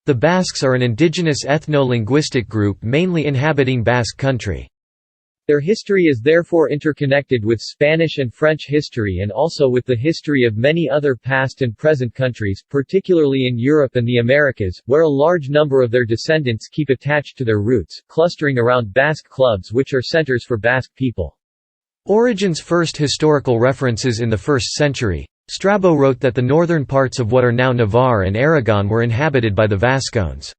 The Basques are an indigenous ethno-linguistic group mainly inhabiting Basque Country. Their history is therefore interconnected with Spanish and French history and also with the history of many other past and present countries, particularly in Europe and the Americas, where a large number of their descendants keep attached to their roots, clustering around Basque clubs which are centers for Basque people. Origen's first historical references in the 1st century, Strabo wrote that the northern parts of what are now Navarre and Aragon were inhabited by the Vascones.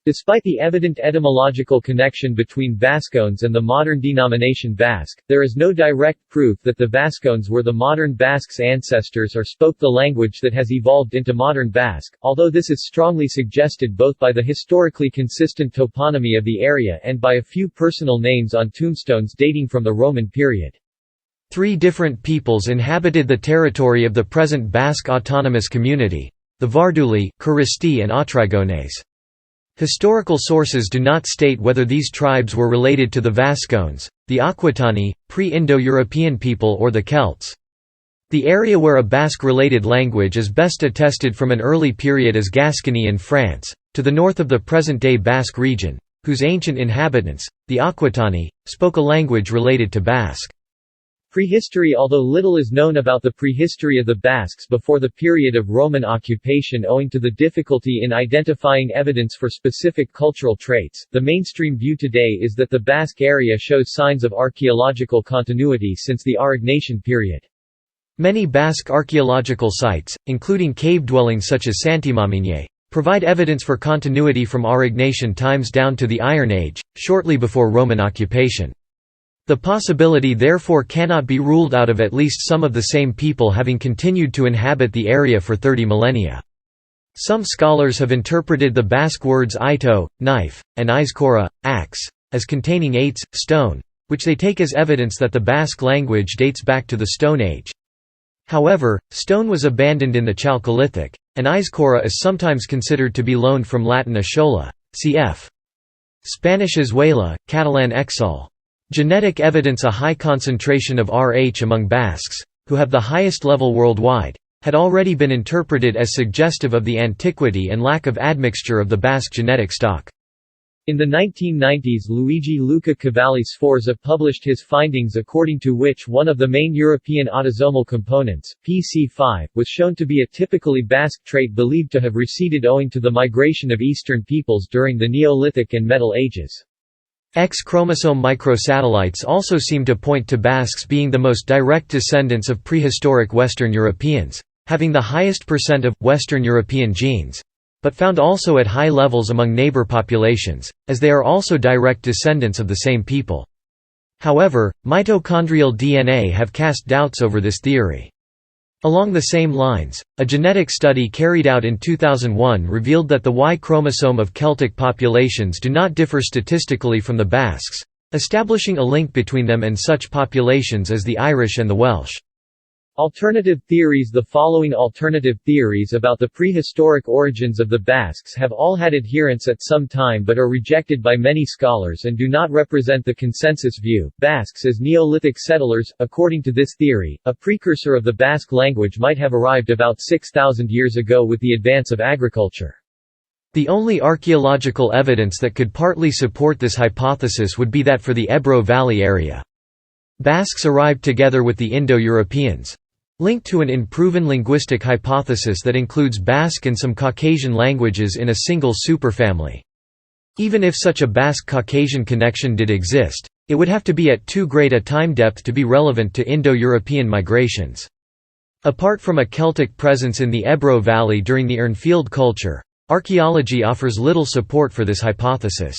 Despite the evident etymological connection between Vascones and the modern denomination Basque, there is no direct proof that the Vascones were the modern Basques' ancestors or spoke the language that has evolved into modern Basque, although this is strongly suggested both by the historically consistent toponymy of the area and by a few personal names on tombstones dating from the Roman period. 3 different peoples inhabited the territory of the present Basque autonomous community: the Varduli, Carlisti and Autrigones. Historical sources do not state whether these tribes were related to the Vascones, the Aquitani, pre-Indo-European people or the Celts. The area where a Basque-related language is best attested from an early period is Gascony in France, to the north of the present-day Basque region, whose ancient inhabitants, the Aquitani, spoke a language related to Basque. Prehistory. Although little is known about the prehistory of the Basques before the period of Roman occupation owing to the difficulty in identifying evidence for specific cultural traits, the mainstream view today is that the Basque area shows signs of archaeological continuity since the Aurignacian period. Many Basque archaeological sites, including cave dwellings such as Santimamigne, provide evidence for continuity from Aurignacian times down to the Iron Age, shortly before Roman occupation. The possibility therefore cannot be ruled out of at least some of the same people having continued to inhabit the area for 30 millennia. Some scholars have interpreted the Basque words ito, knife, and aizkora, axe, as containing aits, stone, which they take as evidence that the Basque language dates back to the Stone Age. However, stone was abandoned in the Chalcolithic, and aizkora is sometimes considered to be loaned from Latin ashola, cf. Spanish azuela, Catalan exol. Genetic evidence. A high concentration of Rh among Basques, who have the highest level worldwide, had already been interpreted as suggestive of the antiquity and lack of admixture of the Basque genetic stock. In the 1990s, Luigi Luca Cavalli Sforza published his findings, according to which one of the main European autosomal components, PC5, was shown to be a typically Basque trait believed to have receded owing to the migration of Eastern peoples during the Neolithic and Metal Ages. X-chromosome microsatellites also seem to point to Basques being the most direct descendants of prehistoric Western Europeans, having the highest percent of Western European genes, but found also at high levels among neighbor populations, as they are also direct descendants of the same people. However, mitochondrial DNA have cast doubts over this theory. Along the same lines, a genetic study carried out in 2001 revealed that the Y chromosome of Celtic populations do not differ statistically from the Basques, establishing a link between them and such populations as the Irish and the Welsh. Alternative theories. The following alternative theories about the prehistoric origins of the Basques have all had adherents at some time but are rejected by many scholars and do not represent the consensus view. Basques as Neolithic settlers. According to this theory, a precursor of the Basque language might have arrived about 6,000 years ago with the advance of agriculture. The only archaeological evidence that could partly support this hypothesis would be that for the Ebro Valley area, Basques arrived together with the Indo-Europeans, linked to an unproven linguistic hypothesis that includes Basque and some Caucasian languages in a single superfamily. Even if such a Basque-Caucasian connection did exist, it would have to be at too great a time depth to be relevant to Indo-European migrations. Apart from a Celtic presence in the Ebro Valley during the Urnfield culture, archaeology offers little support for this hypothesis.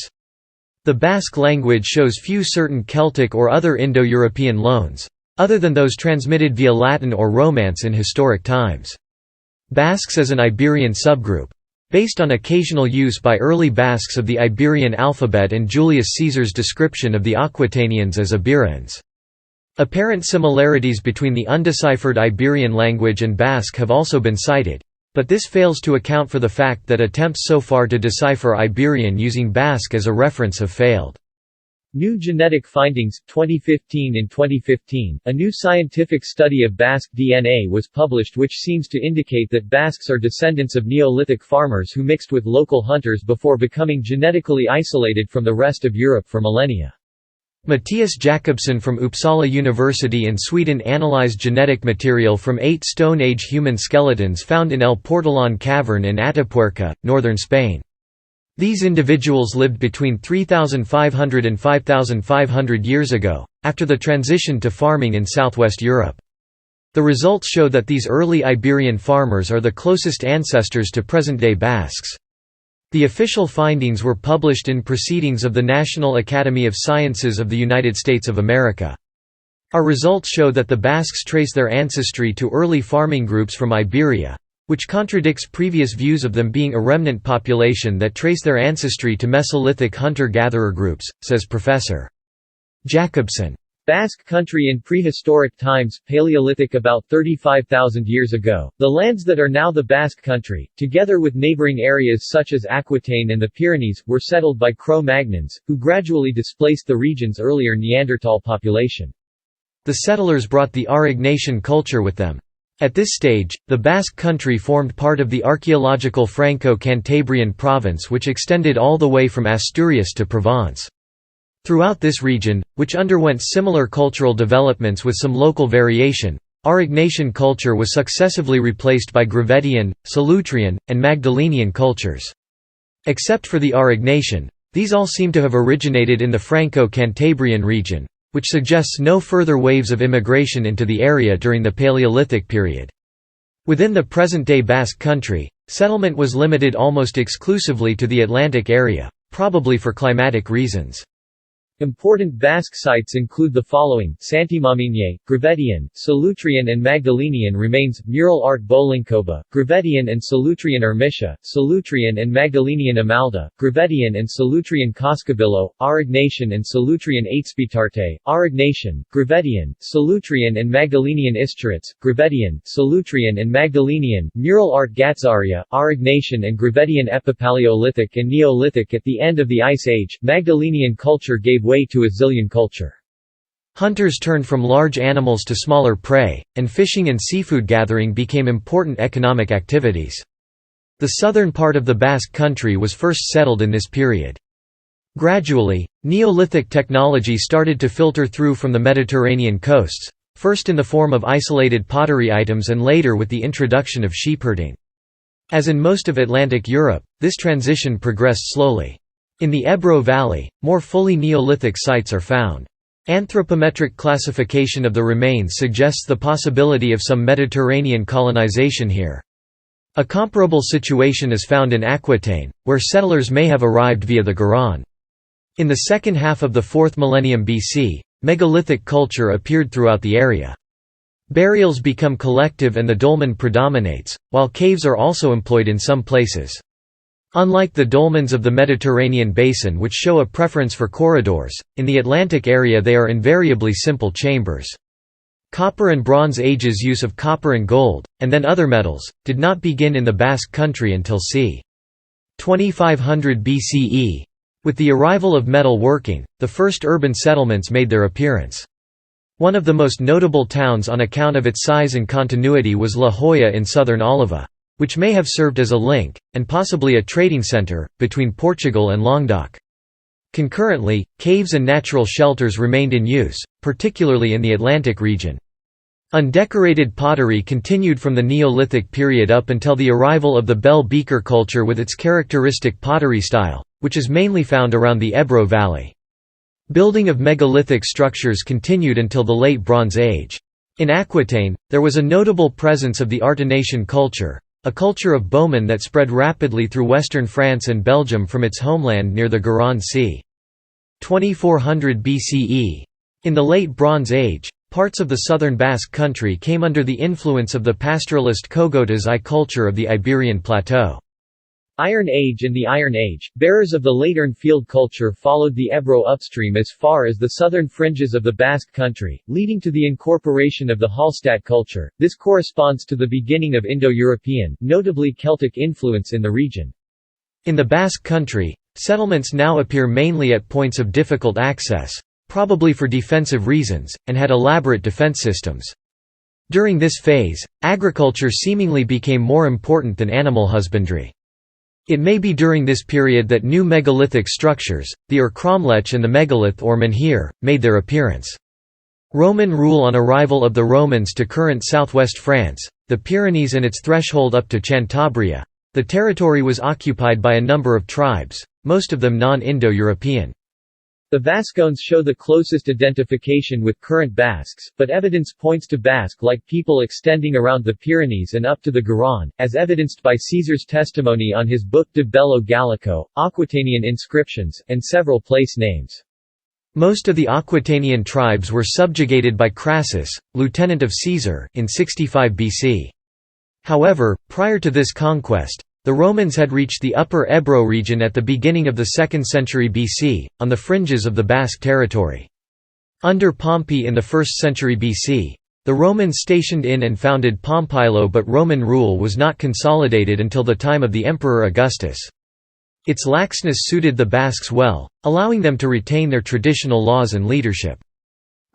The Basque language shows few certain Celtic or other Indo-European loans, other than those transmitted via Latin or Romance in historic times. Basques as an Iberian subgroup. Based on occasional use by early Basques of the Iberian alphabet and Julius Caesar's description of the Aquitanians as Iberians. Apparent similarities between the undeciphered Iberian language and Basque have also been cited, but this fails to account for the fact that attempts so far to decipher Iberian using Basque as a reference have failed. New genetic findings, 2015. In 2015, a new scientific study of Basque DNA was published which seems to indicate that Basques are descendants of Neolithic farmers who mixed with local hunters before becoming genetically isolated from the rest of Europe for millennia. Matthias Jakobsson from Uppsala University in Sweden analyzed genetic material from 8 Stone Age human skeletons found in El Portolón cavern in Atapuerca, northern Spain. These individuals lived between 3,500 and 5,500 years ago, after the transition to farming in southwest Europe. The results show that these early Iberian farmers are the closest ancestors to present-day Basques. The official findings were published in Proceedings of the National Academy of Sciences of the United States of America. Our results show that the Basques trace their ancestry to early farming groups from Iberia, which contradicts previous views of them being a remnant population that trace their ancestry to Mesolithic hunter-gatherer groups, says Professor Jakobsson. Basque Country in prehistoric times, Paleolithic about 35,000 years ago, the lands that are now the Basque Country, together with neighboring areas such as Aquitaine and the Pyrenees, were settled by Cro-Magnons, who gradually displaced the region's earlier Neanderthal population. The settlers brought the Aurignacian culture with them. At this stage, the Basque Country formed part of the archaeological Franco-Cantabrian province which extended all the way from Asturias to Provence. Throughout this region, which underwent similar cultural developments with some local variation, Aurignacian culture was successively replaced by Gravettian, Solutrean, and Magdalenian cultures. Except for the Aurignacian, these all seem to have originated in the Franco-Cantabrian region, which suggests no further waves of immigration into the area during the Paleolithic period. Within the present-day Basque Country, settlement was limited almost exclusively to the Atlantic area, probably for climatic reasons. Important Basque sites include the following: Santimamigne, Gravettian, Solutrean and Magdalenian remains, mural art Bolincoba, Gravettian and Solutrean Ermitia, Solutrean and Magdalenian Amalda, Gravettian and Solutrean Coscabillo, Aurignacian and Solutrean Aitspitarte, Aurignacian, Gravettian, Solutrean and Magdalenian Istritz, Gravettian, Solutrean and Magdalenian, mural art Gatzaria, Aurignacian and Gravettian Epipaleolithic and Neolithic. At the end of the Ice Age, Magdalenian culture gave way to Azilian culture. Hunters turned from large animals to smaller prey, and fishing and seafood gathering became important economic activities. The southern part of the Basque Country was first settled in this period. Gradually, Neolithic technology started to filter through from the Mediterranean coasts, first in the form of isolated pottery items and later with the introduction of sheepherding. As in most of Atlantic Europe, this transition progressed slowly. In the Ebro Valley, more fully Neolithic sites are found. Anthropometric classification of the remains suggests the possibility of some Mediterranean colonization here. A comparable situation is found in Aquitaine, where settlers may have arrived via the Garonne. In the second half of the 4th millennium BC, megalithic culture appeared throughout the area. Burials become collective and the dolmen predominates, while caves are also employed in some places. Unlike the dolmens of the Mediterranean basin which show a preference for corridors, in the Atlantic area they are invariably simple chambers. Copper and Bronze Age's use of copper and gold, and then other metals, did not begin in the Basque Country until c. 2500 BCE. With the arrival of metal working, the first urban settlements made their appearance. One of the most notable towns on account of its size and continuity was La Joya in southern Oliva, which may have served as a link, and possibly a trading centre, between Portugal and Languedoc. Concurrently, caves and natural shelters remained in use, particularly in the Atlantic region. Undecorated pottery continued from the Neolithic period up until the arrival of the bell beaker culture with its characteristic pottery style, which is mainly found around the Ebro Valley. Building of megalithic structures continued until the Late Bronze Age. In Aquitaine, there was a notable presence of the Artenacian culture, a culture of bowmen that spread rapidly through western France and Belgium from its homeland near the Garonne c. 2400 BCE. In the Late Bronze Age, parts of the southern Basque Country came under the influence of the pastoralist Cogotas I culture of the Iberian Plateau. Iron Age and the Iron Age, bearers of the Latern field culture followed the Ebro upstream as far as the southern fringes of the Basque Country, leading to the incorporation of the Hallstatt culture. This corresponds to the beginning of Indo-European, notably Celtic influence in the region. In the Basque Country, Settlements now appear mainly at points of difficult access, probably for defensive reasons, and had elaborate defense systems. During this phase, agriculture seemingly became more important than animal husbandry. It may be during this period that new megalithic structures, the Cromlech and the megalith or menhir, made their appearance. Roman rule on arrival of the Romans to current southwest France, the Pyrenees and its threshold up to Cantabria. The territory was occupied by a number of tribes, most of them non-Indo-European. The Vascones show the closest identification with current Basques, but evidence points to Basque-like people extending around the Pyrenees and up to the Garonne, as evidenced by Caesar's testimony on his book De Bello Gallico, Aquitanian inscriptions, and several place names. Most of the Aquitanian tribes were subjugated by Crassus, lieutenant of Caesar, in 65 BC. However, prior to this conquest, the Romans had reached the upper Ebro region at the beginning of the 2nd century BC, on the fringes of the Basque territory. Under Pompey in the 1st century BC, the Romans stationed in and founded Pompilo, but Roman rule was not consolidated until the time of the Emperor Augustus. Its laxness suited the Basques well, allowing them to retain their traditional laws and leadership.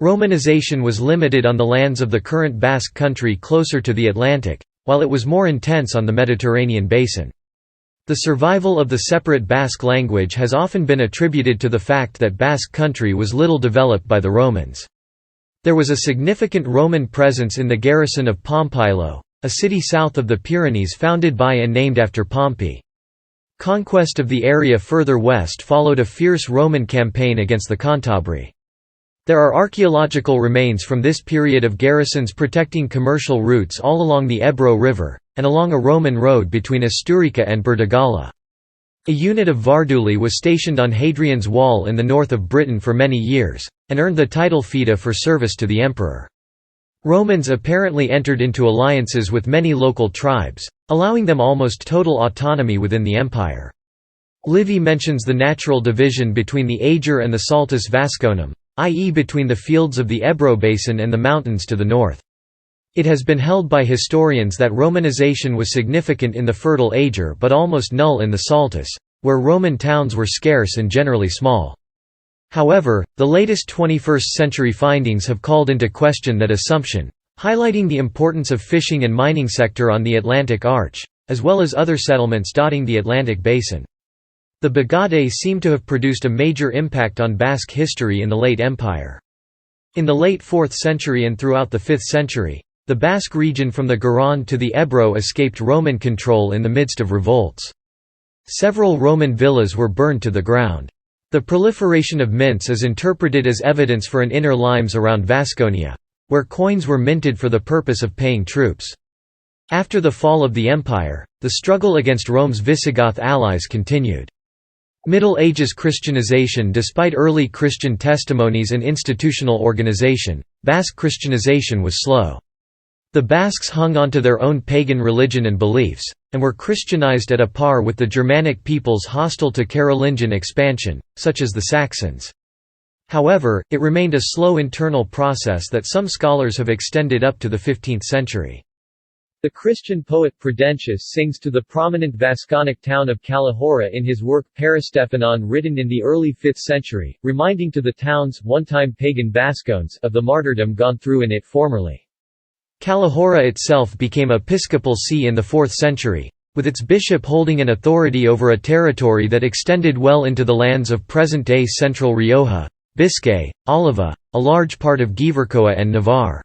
Romanization was limited on the lands of the current Basque country closer to the Atlantic, while it was more intense on the Mediterranean basin. The survival of the separate Basque language has often been attributed to the fact that Basque country was little developed by the Romans. There was a significant Roman presence in the garrison of Pompilo, a city south of the Pyrenees founded by and named after Pompey. Conquest of the area further west followed a fierce Roman campaign against the Cantabri. There are archaeological remains from this period of garrisons protecting commercial routes all along the Ebro River, and along a Roman road between Asturica and Bertigala. A unit of Varduli was stationed on Hadrian's Wall in the north of Britain for many years, and earned the title fida for service to the emperor. Romans apparently entered into alliances with many local tribes, allowing them almost total autonomy within the empire. Livy mentions the natural division between the Ager and the Saltus Vasconum, i.e. between the fields of the Ebro basin and the mountains to the north. It has been held by historians that Romanization was significant in the fertile Ager but almost null in the Saltus, where Roman towns were scarce and generally small. However, the latest 21st-century findings have called into question that assumption, highlighting the importance of fishing and mining sector on the Atlantic Arch, as well as other settlements dotting the Atlantic basin. The Bagaudae seem to have produced a major impact on Basque history in the late Empire. In the late 4th century and throughout the 5th century, the Basque region from the Garonne to the Ebro escaped Roman control in the midst of revolts. Several Roman villas were burned to the ground. The proliferation of mints is interpreted as evidence for an inner limes around Vasconia, where coins were minted for the purpose of paying troops. After the fall of the empire, the struggle against Rome's Visigoth allies continued. Middle Ages Christianization. Despite early Christian testimonies and institutional organization, Basque Christianization was slow. The Basques hung onto their own pagan religion and beliefs, and were Christianized at a par with the Germanic peoples hostile to Carolingian expansion, such as the Saxons. However, it remained a slow internal process that some scholars have extended up to the 15th century. The Christian poet Prudentius sings to the prominent Vasconic town of Calahorra in his work Parastephanon, written in the early 5th century, reminding to the town's one-time pagan Vascones of the martyrdom gone through in it formerly. Calahorra itself became episcopal see in the 4th century, with its bishop holding an authority over a territory that extended well into the lands of present-day central Rioja, Biscay, Oliva, a large part of Gipuzkoa and Navarre.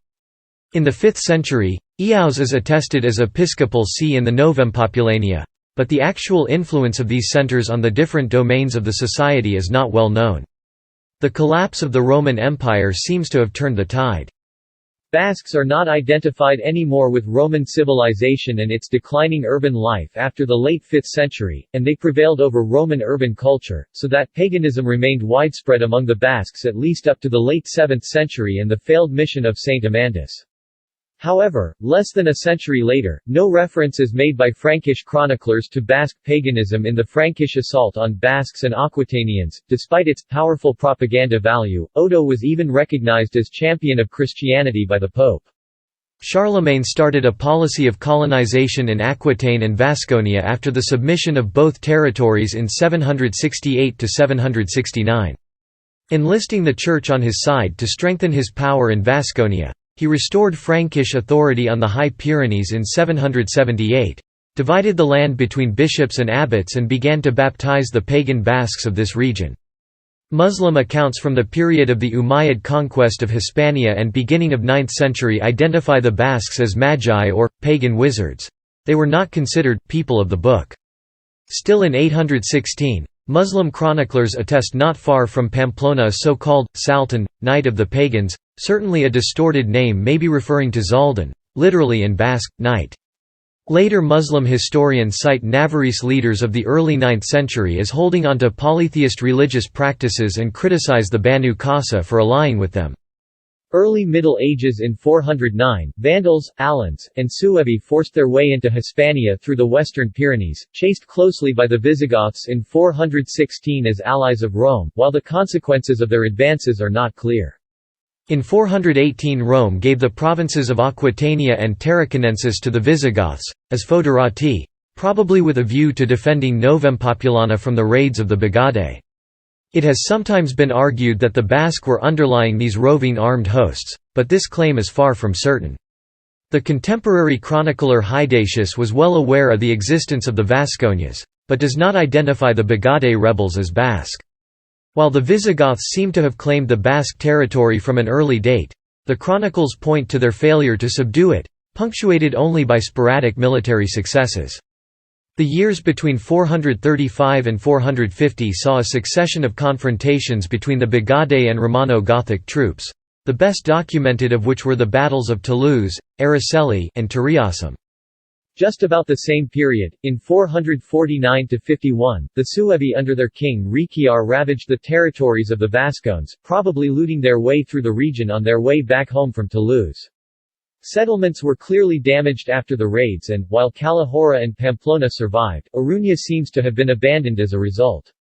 In the 5th century, Eaus is attested as episcopal see in the Novempopulania, but the actual influence of these centers on the different domains of the society is not well known. The collapse of the Roman Empire seems to have turned the tide. Basques are not identified anymore with Roman civilization and its declining urban life after the late 5th century, and they prevailed over Roman urban culture, so that paganism remained widespread among the Basques at least up to the late 7th century and the failed mission of Saint Amandus. However, less than a century later, no reference is made by Frankish chroniclers to Basque paganism in the Frankish assault on Basques and Aquitanians. Despite its powerful propaganda value, Odo was even recognized as champion of Christianity by the Pope. Charlemagne started a policy of colonization in Aquitaine and Vasconia after the submission of both territories in 768–769. Enlisting the Church on his side to strengthen his power in Vasconia, he restored Frankish authority on the High Pyrenees in 778, divided the land between bishops and abbots and began to baptize the pagan Basques of this region. Muslim accounts from the period of the Umayyad conquest of Hispania and beginning of 9th century identify the Basques as magi or pagan wizards. They were not considered people of the book. Still in 816, Muslim chroniclers attest not far from Pamplona a so-called Sultan, Knight of the Pagans, certainly a distorted name may be referring to Zaldan, literally in Basque, knight. Later Muslim historians cite Navarrese leaders of the early 9th century as holding onto polytheist religious practices and criticize the Banu Qasa for allying with them. Early Middle Ages in 409, Vandals, Alans, and Suevi forced their way into Hispania through the western Pyrenees, chased closely by the Visigoths in 416 as allies of Rome, while the consequences of their advances are not clear. In 418 Rome gave the provinces of Aquitania and Tarraconensis to the Visigoths, as foederati, probably with a view to defending Novem Populana from the raids of the Bagaudae. It has sometimes been argued that the Basque were underlying these roving armed hosts, but this claim is far from certain. The contemporary chronicler Hydatius was well aware of the existence of the Vascones, but does not identify the Bagaudae rebels as Basque. While the Visigoths seem to have claimed the Basque territory from an early date, the chronicles point to their failure to subdue it, punctuated only by sporadic military successes. The years between 435 and 450 saw a succession of confrontations between the Bagaudae and Romano-Gothic troops, the best documented of which were the battles of Toulouse, Araceli, and Tariasum. Just about the same period, in 449–51, the Suevi under their king Rikiar ravaged the territories of the Vascones, probably looting their way through the region on their way back home from Toulouse. Settlements were clearly damaged after the raids and, while Calahorra and Pamplona survived, Oruña seems to have been abandoned as a result.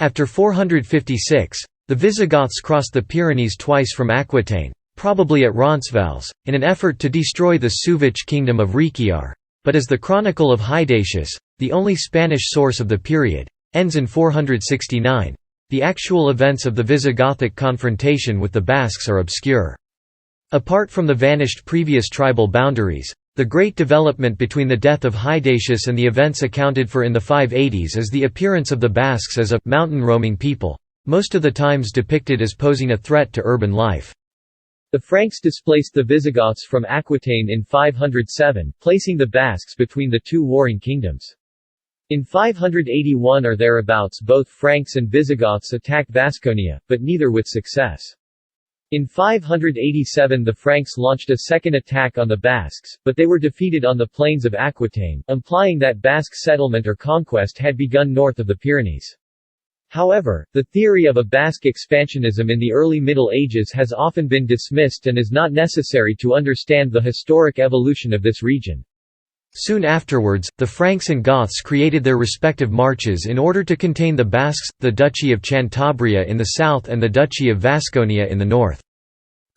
After 456, the Visigoths crossed the Pyrenees twice from Aquitaine, probably at Roncesvalles, in an effort to destroy the Suevic kingdom of Rikiar. But as the Chronicle of Hydatius, the only Spanish source of the period, ends in 469, the actual events of the Visigothic confrontation with the Basques are obscure. Apart from the vanished previous tribal boundaries, the great development between the death of Hydatius and the events accounted for in the 580s is the appearance of the Basques as a mountain-roaming people, most of the times depicted as posing a threat to urban life. The Franks displaced the Visigoths from Aquitaine in 507, placing the Basques between the two warring kingdoms. In 581 or thereabouts both Franks and Visigoths attacked Vasconia, but neither with success. In 587 the Franks launched a second attack on the Basques, but they were defeated on the plains of Aquitaine, implying that Basque settlement or conquest had begun north of the Pyrenees. However, the theory of a Basque expansionism in the early Middle Ages has often been dismissed and is not necessary to understand the historic evolution of this region. Soon afterwards, the Franks and Goths created their respective marches in order to contain the Basques, the Duchy of Cantabria in the south and the Duchy of Vasconia in the north.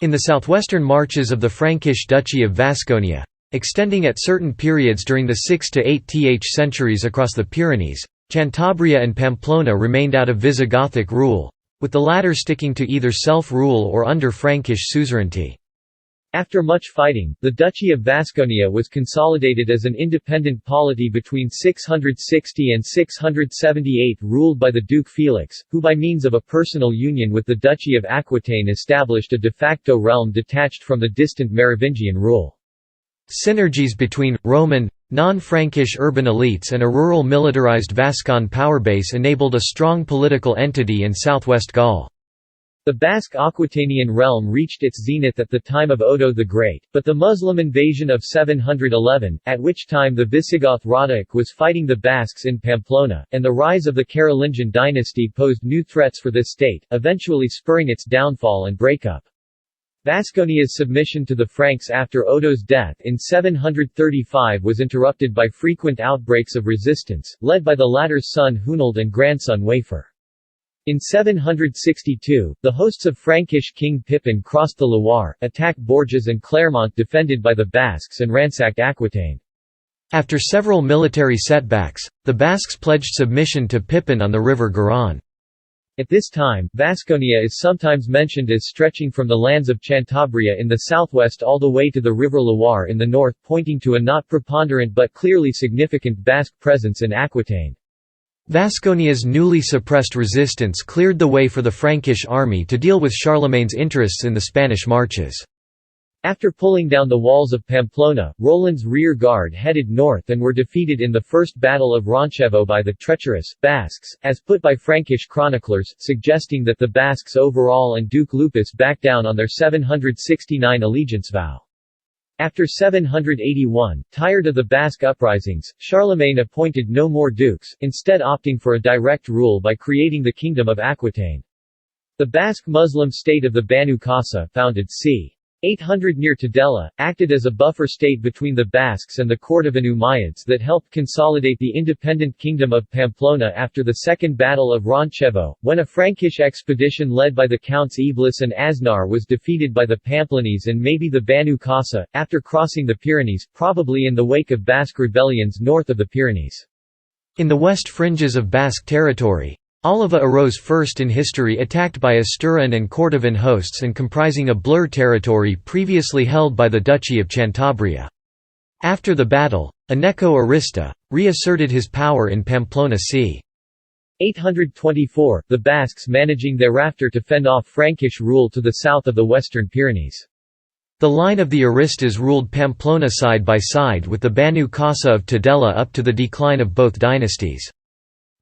In the southwestern marches of the Frankish Duchy of Vasconia, extending at certain periods during the 6th to 8th centuries across the Pyrenees, Cantabria and Pamplona remained out of Visigothic rule, with the latter sticking to either self-rule or under Frankish suzerainty. After much fighting, the Duchy of Vasconia was consolidated as an independent polity between 660 and 678 ruled by the Duke Felix, who by means of a personal union with the Duchy of Aquitaine established a de facto realm detached from the distant Merovingian rule. Synergies between Roman, non-Frankish urban elites and a rural militarized Vascon power base enabled a strong political entity in southwest Gaul. The Basque Aquitanian realm reached its zenith at the time of Odo the Great, but the Muslim invasion of 711, at which time the Visigoth Roderick was fighting the Basques in Pamplona, and the rise of the Carolingian dynasty posed new threats for this state, eventually spurring its downfall and breakup. Vasconia's submission to the Franks after Odo's death in 735 was interrupted by frequent outbreaks of resistance, led by the latter's son Hunald and grandson Wafer. In 762, the hosts of Frankish king Pippin crossed the Loire, attacked Bourges and Clermont defended by the Basques and ransacked Aquitaine. After several military setbacks, the Basques pledged submission to Pippin on the river Garonne. At this time, Vasconia is sometimes mentioned as stretching from the lands of Cantabria in the southwest all the way to the river Loire in the north, pointing to a not preponderant but clearly significant Basque presence in Aquitaine. Vasconia's newly suppressed resistance cleared the way for the Frankish army to deal with Charlemagne's interests in the Spanish marches. After pulling down the walls of Pamplona, Roland's rear guard headed north and were defeated in the First Battle of Ronchevo by the treacherous Basques, as put by Frankish chroniclers, suggesting that the Basques overall and Duke Lupus backed down on their 769 allegiance vow. After 781, tired of the Basque uprisings, Charlemagne appointed no more dukes, instead opting for a direct rule by creating the Kingdom of Aquitaine. The Basque Muslim state of the Banu Qasa, founded c. 800 near Tudela, acted as a buffer state between the Basques and the Cordovan Umayyads that helped consolidate the independent Kingdom of Pamplona after the Second Battle of Ronchevo, when a Frankish expedition led by the Counts Iblis and Aznar was defeated by the Pamplonese and maybe the Banu Qasa, after crossing the Pyrenees, probably in the wake of Basque rebellions north of the Pyrenees. In the west fringes of Basque territory, Oliva arose first in history, attacked by Asturian and Cordovan hosts and comprising a blur territory previously held by the Duchy of Cantabria. After the battle, Aneco Arista reasserted his power in Pamplona c. 824, the Basques managing thereafter to fend off Frankish rule to the south of the Western Pyrenees. The line of the Aristas ruled Pamplona side by side with the Banu Qasa of Tudela up to the decline of both dynasties.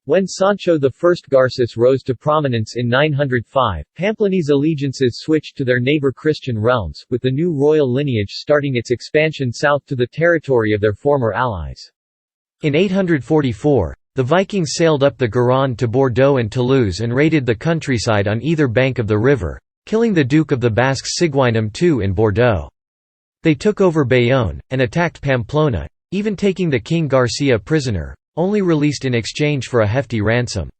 When Sancho I Garces rose to prominence in 905, Pamplonese allegiances switched to their neighbor Christian realms, with the new royal lineage starting its expansion south to the territory of their former allies. In 844, the Vikings sailed up the Garonne to Bordeaux and Toulouse and raided the countryside on either bank of the river, killing the Duke of the Basques Seguinum II in Bordeaux. They took over Bayonne, and attacked Pamplona, even taking the King Garcia prisoner, only released in exchange for a hefty ransom.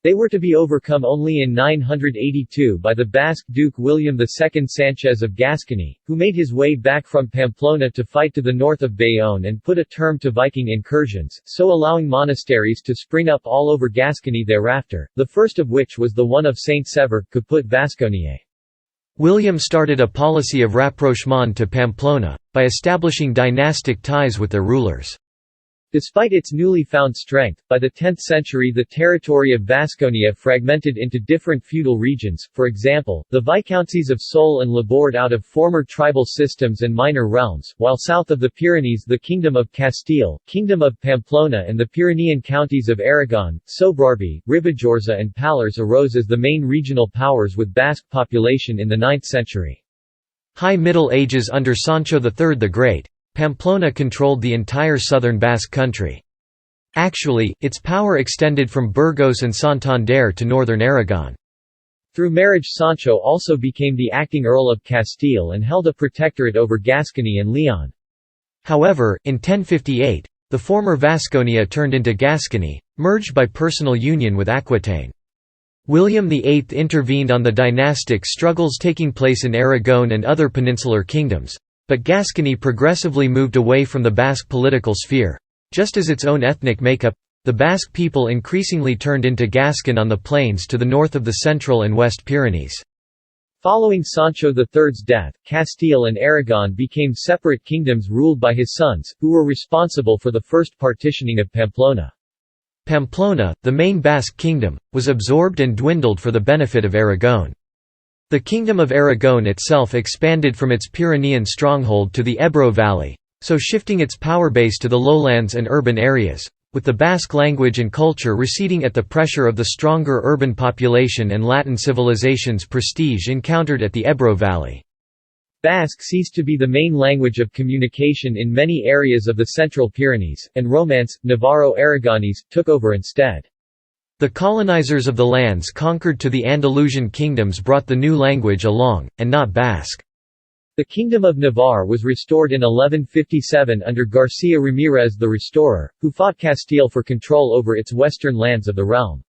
They were to be overcome only in 982 by the Basque Duke William II Sanchez of Gascony, who made his way back from Pamplona to fight to the north of Bayonne and put a term to Viking incursions, so allowing monasteries to spring up all over Gascony thereafter, the first of which was the one of Saint Sever, Caput Vasconiae. William started a policy of rapprochement to Pamplona, by establishing dynastic ties with their rulers. Despite its newly found strength, by the 10th century the territory of Vasconia fragmented into different feudal regions, for example, the viscounties of Sol and Laborde out of former tribal systems and minor realms, while south of the Pyrenees the Kingdom of Castile, Kingdom of Pamplona and the Pyrenean counties of Aragon, Sobrarbe, Ribagorza and Pallars arose as the main regional powers with Basque population in the 9th century. High Middle Ages under Sancho III the Great, Pamplona controlled the entire southern Basque country. Actually, its power extended from Burgos and Santander to northern Aragon. Through marriage Sancho also became the acting Earl of Castile and held a protectorate over Gascony and Leon. However, in 1058, the former Vasconia turned into Gascony, merged by personal union with Aquitaine. William VIII intervened on the dynastic struggles taking place in Aragon and other peninsular kingdoms. But Gascony progressively moved away from the Basque political sphere. Just as its own ethnic makeup, the Basque people increasingly turned into Gascon on the plains to the north of the Central and West Pyrenees. Following Sancho III's death, Castile and Aragon became separate kingdoms ruled by his sons, who were responsible for the first partitioning of Pamplona. Pamplona, the main Basque kingdom, was absorbed and dwindled for the benefit of Aragon. The Kingdom of Aragon itself expanded from its Pyrenean stronghold to the Ebro Valley, so shifting its power base to the lowlands and urban areas, with the Basque language and culture receding at the pressure of the stronger urban population and Latin civilization's prestige encountered at the Ebro Valley. Basque ceased to be the main language of communication in many areas of the Central Pyrenees, and Romance, Navarro-Aragonese, took over instead. The colonizers of the lands conquered to the Andalusian kingdoms brought the new language along, and not Basque. The Kingdom of Navarre was restored in 1157 under Garcia Ramirez the Restorer, who fought Castile for control over its western lands of the realm.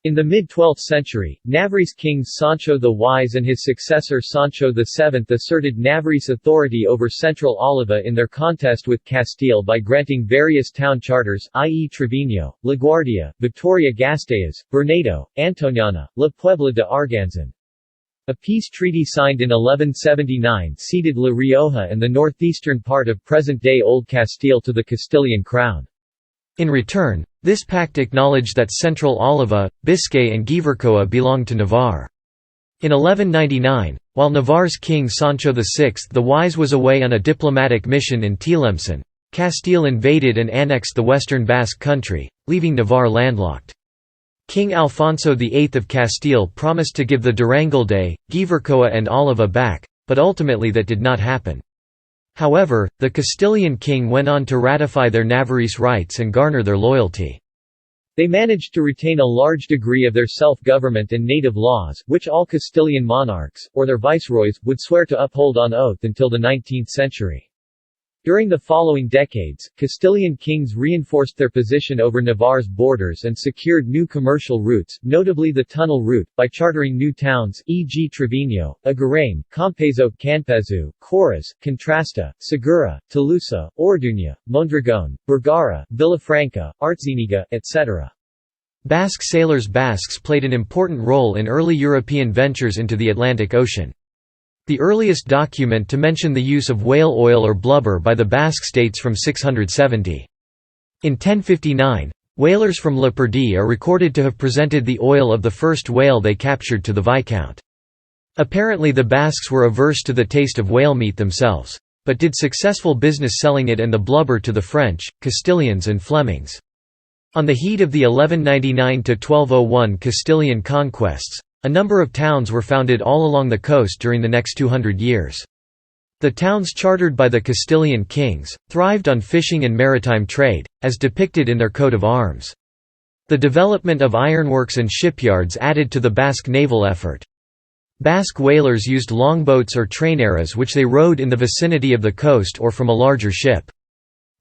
In the mid-12th century, Navarrese kings Sancho the Wise and his successor Sancho VII asserted Navarrese authority over central Oliva in their contest with Castile by granting various town charters, i.e. Trevino, LaGuardia, Vitoria-Gasteiz, Bernardo, Antoniana, La Puebla de Arganzon. A peace treaty signed in 1179 ceded La Rioja and the northeastern part of present-day Old Castile to the Castilian crown. In return, this pact acknowledged that central Oliva, Biscay and Gipuzkoa belonged to Navarre. In 1199, while Navarre's king Sancho VI the Wise was away on a diplomatic mission in Tlemcen, Castile invaded and annexed the western Basque Country, leaving Navarre landlocked. King Alfonso VIII of Castile promised to give the Durangalde, Gipuzkoa and Oliva back, but ultimately that did not happen. However, the Castilian king went on to ratify their Navarrese rights and garner their loyalty. They managed to retain a large degree of their self-government and native laws, which all Castilian monarchs, or their viceroys, would swear to uphold on oath until the 19th century. During the following decades, Castilian kings reinforced their position over Navarre's borders and secured new commercial routes, notably the tunnel route, by chartering new towns, e.g. Trevino, Agarain, Campezo, Canpezu, Coras, Contrasta, Segura, Tolosa, Orduña, Mondragon, Vergara, Villafranca, Artziniga, etc. Basque sailors Basques played an important role in early European ventures into the Atlantic Ocean. The earliest document to mention the use of whale oil or blubber by the Basques dates from 670. In 1059, whalers from Le Perdi are recorded to have presented the oil of the first whale they captured to the Viscount. Apparently the Basques were averse to the taste of whale meat themselves, but did successful business selling it and the blubber to the French, Castilians and Flemings. On the heat of the 1199–1201 Castilian conquests, a number of towns were founded all along the coast during the next 200 years. The towns chartered by the Castilian kings thrived on fishing and maritime trade, as depicted in their coat of arms. The development of ironworks and shipyards added to the Basque naval effort. Basque whalers used longboats or traineras which they rowed in the vicinity of the coast or from a larger ship.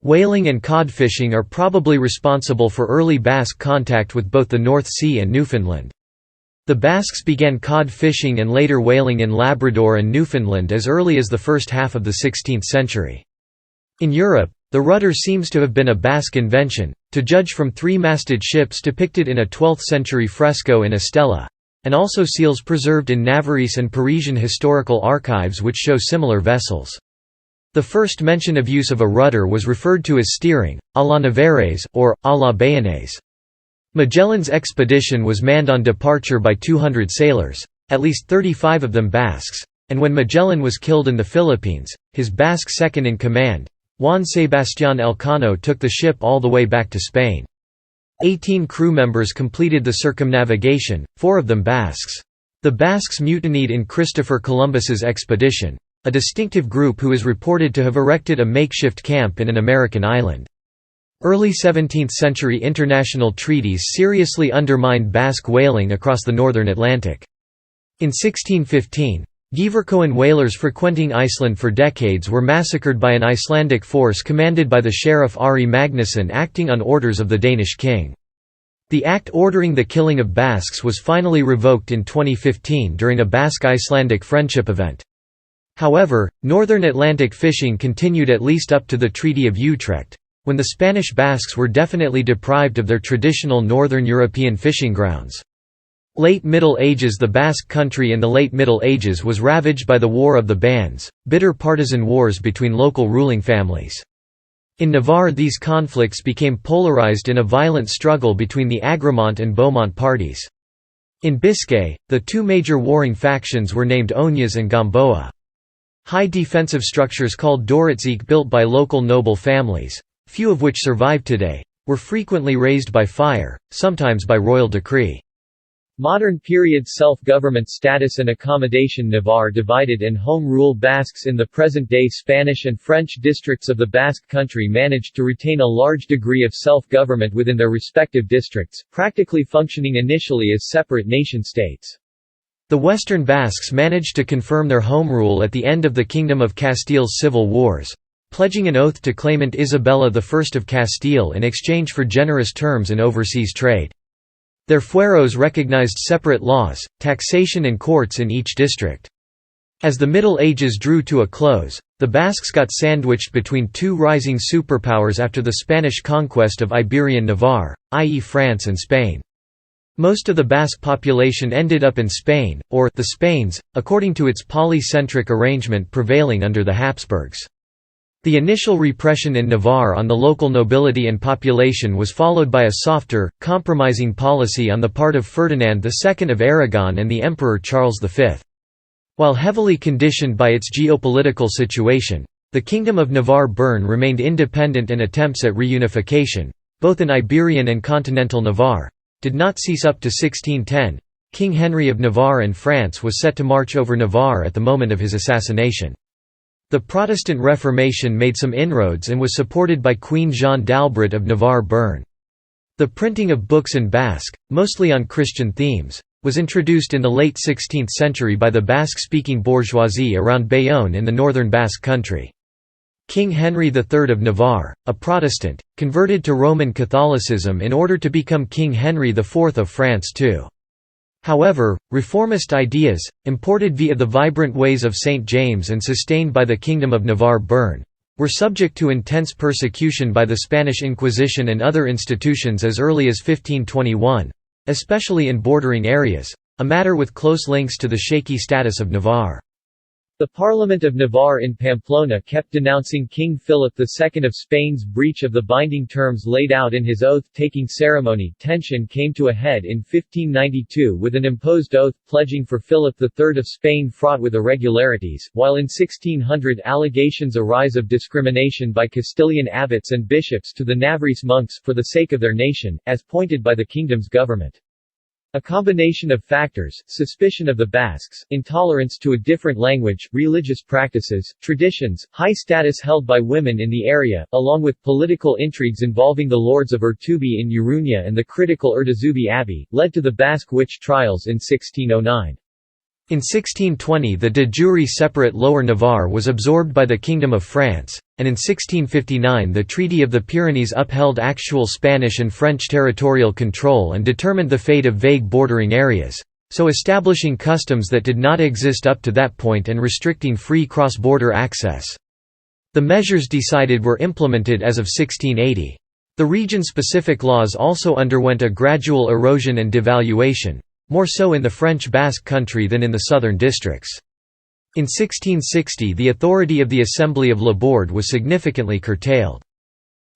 Whaling and cod fishing are probably responsible for early Basque contact with both the North Sea and Newfoundland. The Basques began cod fishing and later whaling in Labrador and Newfoundland as early as the first half of the 16th century. In Europe, the rudder seems to have been a Basque invention, to judge from three-masted ships depicted in a 12th-century fresco in Estella, and also seals preserved in Navarrese and Parisian historical archives which show similar vessels. The first mention of use of a rudder was referred to as steering, à la Navarraise, or à la Bayonnaise. Magellan's expedition was manned on departure by 200 sailors, at least 35 of them Basques, and when Magellan was killed in the Philippines, his Basque second-in-command, Juan Sebastián Elcano took the ship all the way back to Spain. 18 crew members completed the circumnavigation, 4 of them Basques. The Basques mutinied in Christopher Columbus's expedition, a distinctive group who is reported to have erected a makeshift camp in an American island. Early 17th-century international treaties seriously undermined Basque whaling across the northern Atlantic. In 1615, Gipuzkoan whalers frequenting Iceland for decades were massacred by an Icelandic force commanded by the sheriff Ari Magnusson acting on orders of the Danish king. The act ordering the killing of Basques was finally revoked in 2015 during a Basque-Icelandic friendship event. However, northern Atlantic fishing continued at least up to the Treaty of Utrecht, when the Spanish Basques were definitely deprived of their traditional northern European fishing grounds. Late Middle Ages. The Basque Country in the late Middle Ages was ravaged by the War of the Bands, bitter partisan wars between local ruling families. In Navarre these conflicts became polarized in a violent struggle between the Agramont and Beaumont parties. In Biscay, the two major warring factions were named Oñas and Gamboa. High defensive structures called Doritzig built by local noble families, few of which survive today, were frequently razed by fire, sometimes by royal decree. Modern period self-government status and accommodation. Navarre divided and home rule. Basques in the present-day Spanish and French districts of the Basque Country managed to retain a large degree of self-government within their respective districts, practically functioning initially as separate nation-states. The Western Basques managed to confirm their home rule at the end of the Kingdom of Castile's civil wars, pledging an oath to claimant Isabella I of Castile in exchange for generous terms in overseas trade. Their fueros recognized separate laws, taxation and courts in each district. As the Middle Ages drew to a close, the Basques got sandwiched between two rising superpowers after the Spanish conquest of Iberian Navarre, i.e. France and Spain. Most of the Basque population ended up in Spain, or the Spains, according to its polycentric arrangement prevailing under the Habsburgs. The initial repression in Navarre on the local nobility and population was followed by a softer, compromising policy on the part of Ferdinand II of Aragon and the Emperor Charles V. While heavily conditioned by its geopolitical situation, the Kingdom of Navarre-Bern remained independent, and attempts at reunification, both in Iberian and continental Navarre, did not cease up to 1610. King Henry of Navarre and France was set to march over Navarre at the moment of his assassination. The Protestant Reformation made some inroads and was supported by Queen Jeanne d'Albret of Navarre-Bern. The printing of books in Basque, mostly on Christian themes, was introduced in the late 16th century by the Basque-speaking bourgeoisie around Bayonne in the northern Basque Country. King Henry III of Navarre, a Protestant, converted to Roman Catholicism in order to become King Henry IV of France too. However, reformist ideas, imported via the vibrant ways of St. James and sustained by the Kingdom of Navarre-Bern, were subject to intense persecution by the Spanish Inquisition and other institutions as early as 1521. Especially in bordering areas, a matter with close links to the shaky status of Navarre. The Parliament of Navarre in Pamplona kept denouncing King Philip II of Spain's breach of the binding terms laid out in his oath-taking ceremony. Tension came to a head in 1592 with an imposed oath pledging for Philip III of Spain fraught with irregularities, while in 1600 allegations arise of discrimination by Castilian abbots and bishops to the Navarrese monks for the sake of their nation, as pointed by the kingdom's government. A combination of factors, suspicion of the Basques, intolerance to a different language, religious practices, traditions, high status held by women in the area, along with political intrigues involving the lords of Urtubi in Uruña and the critical Urdazubi Abbey, led to the Basque witch trials in 1609. In 1620 the de jure separate Lower Navarre was absorbed by the Kingdom of France, and in 1659 the Treaty of the Pyrenees upheld actual Spanish and French territorial control and determined the fate of vague bordering areas, so establishing customs that did not exist up to that point and restricting free cross-border access. The measures decided were implemented as of 1680. The region-specific laws also underwent a gradual erosion and devaluation, more so in the French Basque Country than in the southern districts. In 1660 the authority of the Assembly of Laborde was significantly curtailed.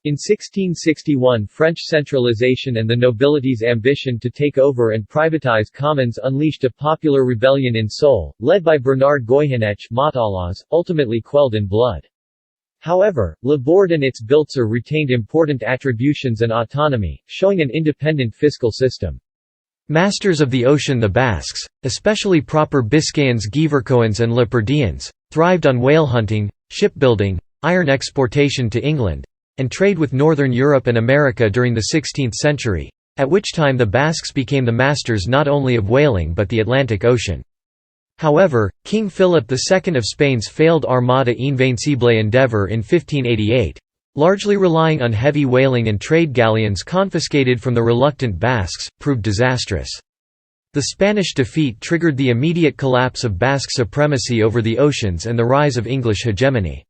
In 1661 French centralization and the nobility's ambition to take over and privatize commons unleashed a popular rebellion in Seoul, led by Bernard Goyeneche Matalas, ultimately quelled in blood. However, Laborde and its Biltzer retained important attributions and autonomy, showing an independent fiscal system. Masters of the ocean the Basques, especially proper Biscayans Guivercoans and Leperdians, thrived on whale hunting, shipbuilding, iron exportation to England, and trade with northern Europe and America during the 16th century, at which time the Basques became the masters not only of whaling but the Atlantic Ocean. However, King Philip II of Spain's failed Armada Invencible endeavour in 1588, largely relying on heavy whaling and trade galleons confiscated from the reluctant Basques, proved disastrous. The Spanish defeat triggered the immediate collapse of Basque supremacy over the oceans and the rise of English hegemony.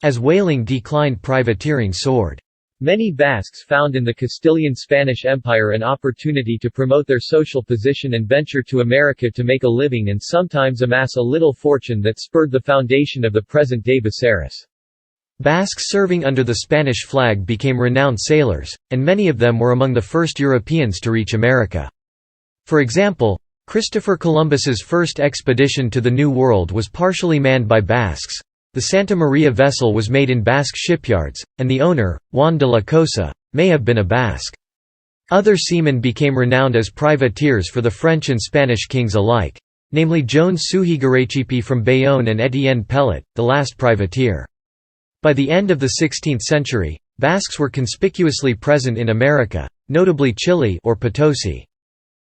As whaling declined, privateering soared. Many Basques found in the Castilian Spanish Empire an opportunity to promote their social position and venture to America to make a living and sometimes amass a little fortune that spurred the foundation of the present-day Buceres. Basques serving under the Spanish flag became renowned sailors, and many of them were among the first Europeans to reach America. For example, Christopher Columbus's first expedition to the New World was partially manned by Basques. The Santa Maria vessel was made in Basque shipyards, and the owner, Juan de la Cosa, may have been a Basque. Other seamen became renowned as privateers for the French and Spanish kings alike, namely Joan Suhigarechipi from Bayonne and Étienne Pellet, the last privateer. By the end of the 16th century, Basques were conspicuously present in America, notably Chile or Potosi.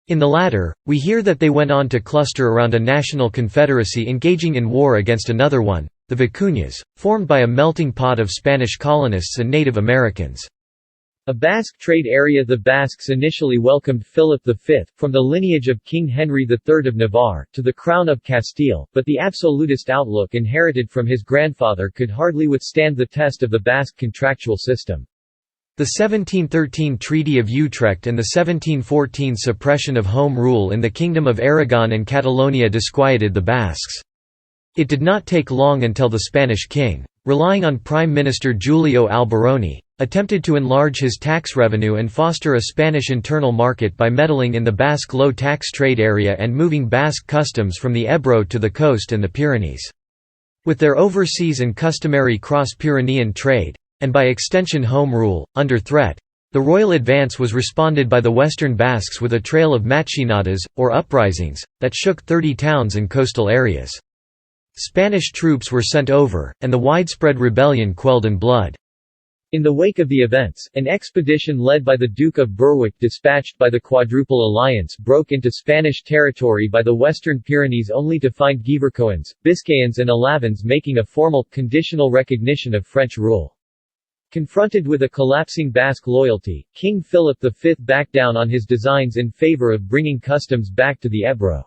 In the latter, we hear that they went on to cluster around a national confederacy engaging in war against another one, the Vicuñas, formed by a melting pot of Spanish colonists and Native Americans. A Basque trade area. The Basques initially welcomed Philip V, from the lineage of King Henry III of Navarre, to the crown of Castile, but the absolutist outlook inherited from his grandfather could hardly withstand the test of the Basque contractual system. The 1713 Treaty of Utrecht and the 1714 suppression of home rule in the Kingdom of Aragon and Catalonia disquieted the Basques. It did not take long until the Spanish king, relying on Prime Minister Julio Alberoni, attempted to enlarge his tax revenue and foster a Spanish internal market by meddling in the Basque low-tax trade area and moving Basque customs from the Ebro to the coast and the Pyrenees. With their overseas and customary cross-Pyrenean trade, and by extension home rule, under threat, the royal advance was responded by the Western Basques with a trail of machinadas, or uprisings, that shook 30 towns and coastal areas. Spanish troops were sent over, and the widespread rebellion quelled in blood. In the wake of the events, an expedition led by the Duke of Berwick dispatched by the Quadruple Alliance broke into Spanish territory by the Western Pyrenees only to find Guipuscoans, Biscayans and Alavans making a formal, conditional recognition of French rule. Confronted with a collapsing Basque loyalty, King Philip V backed down on his designs in favor of bringing customs back to the Ebro.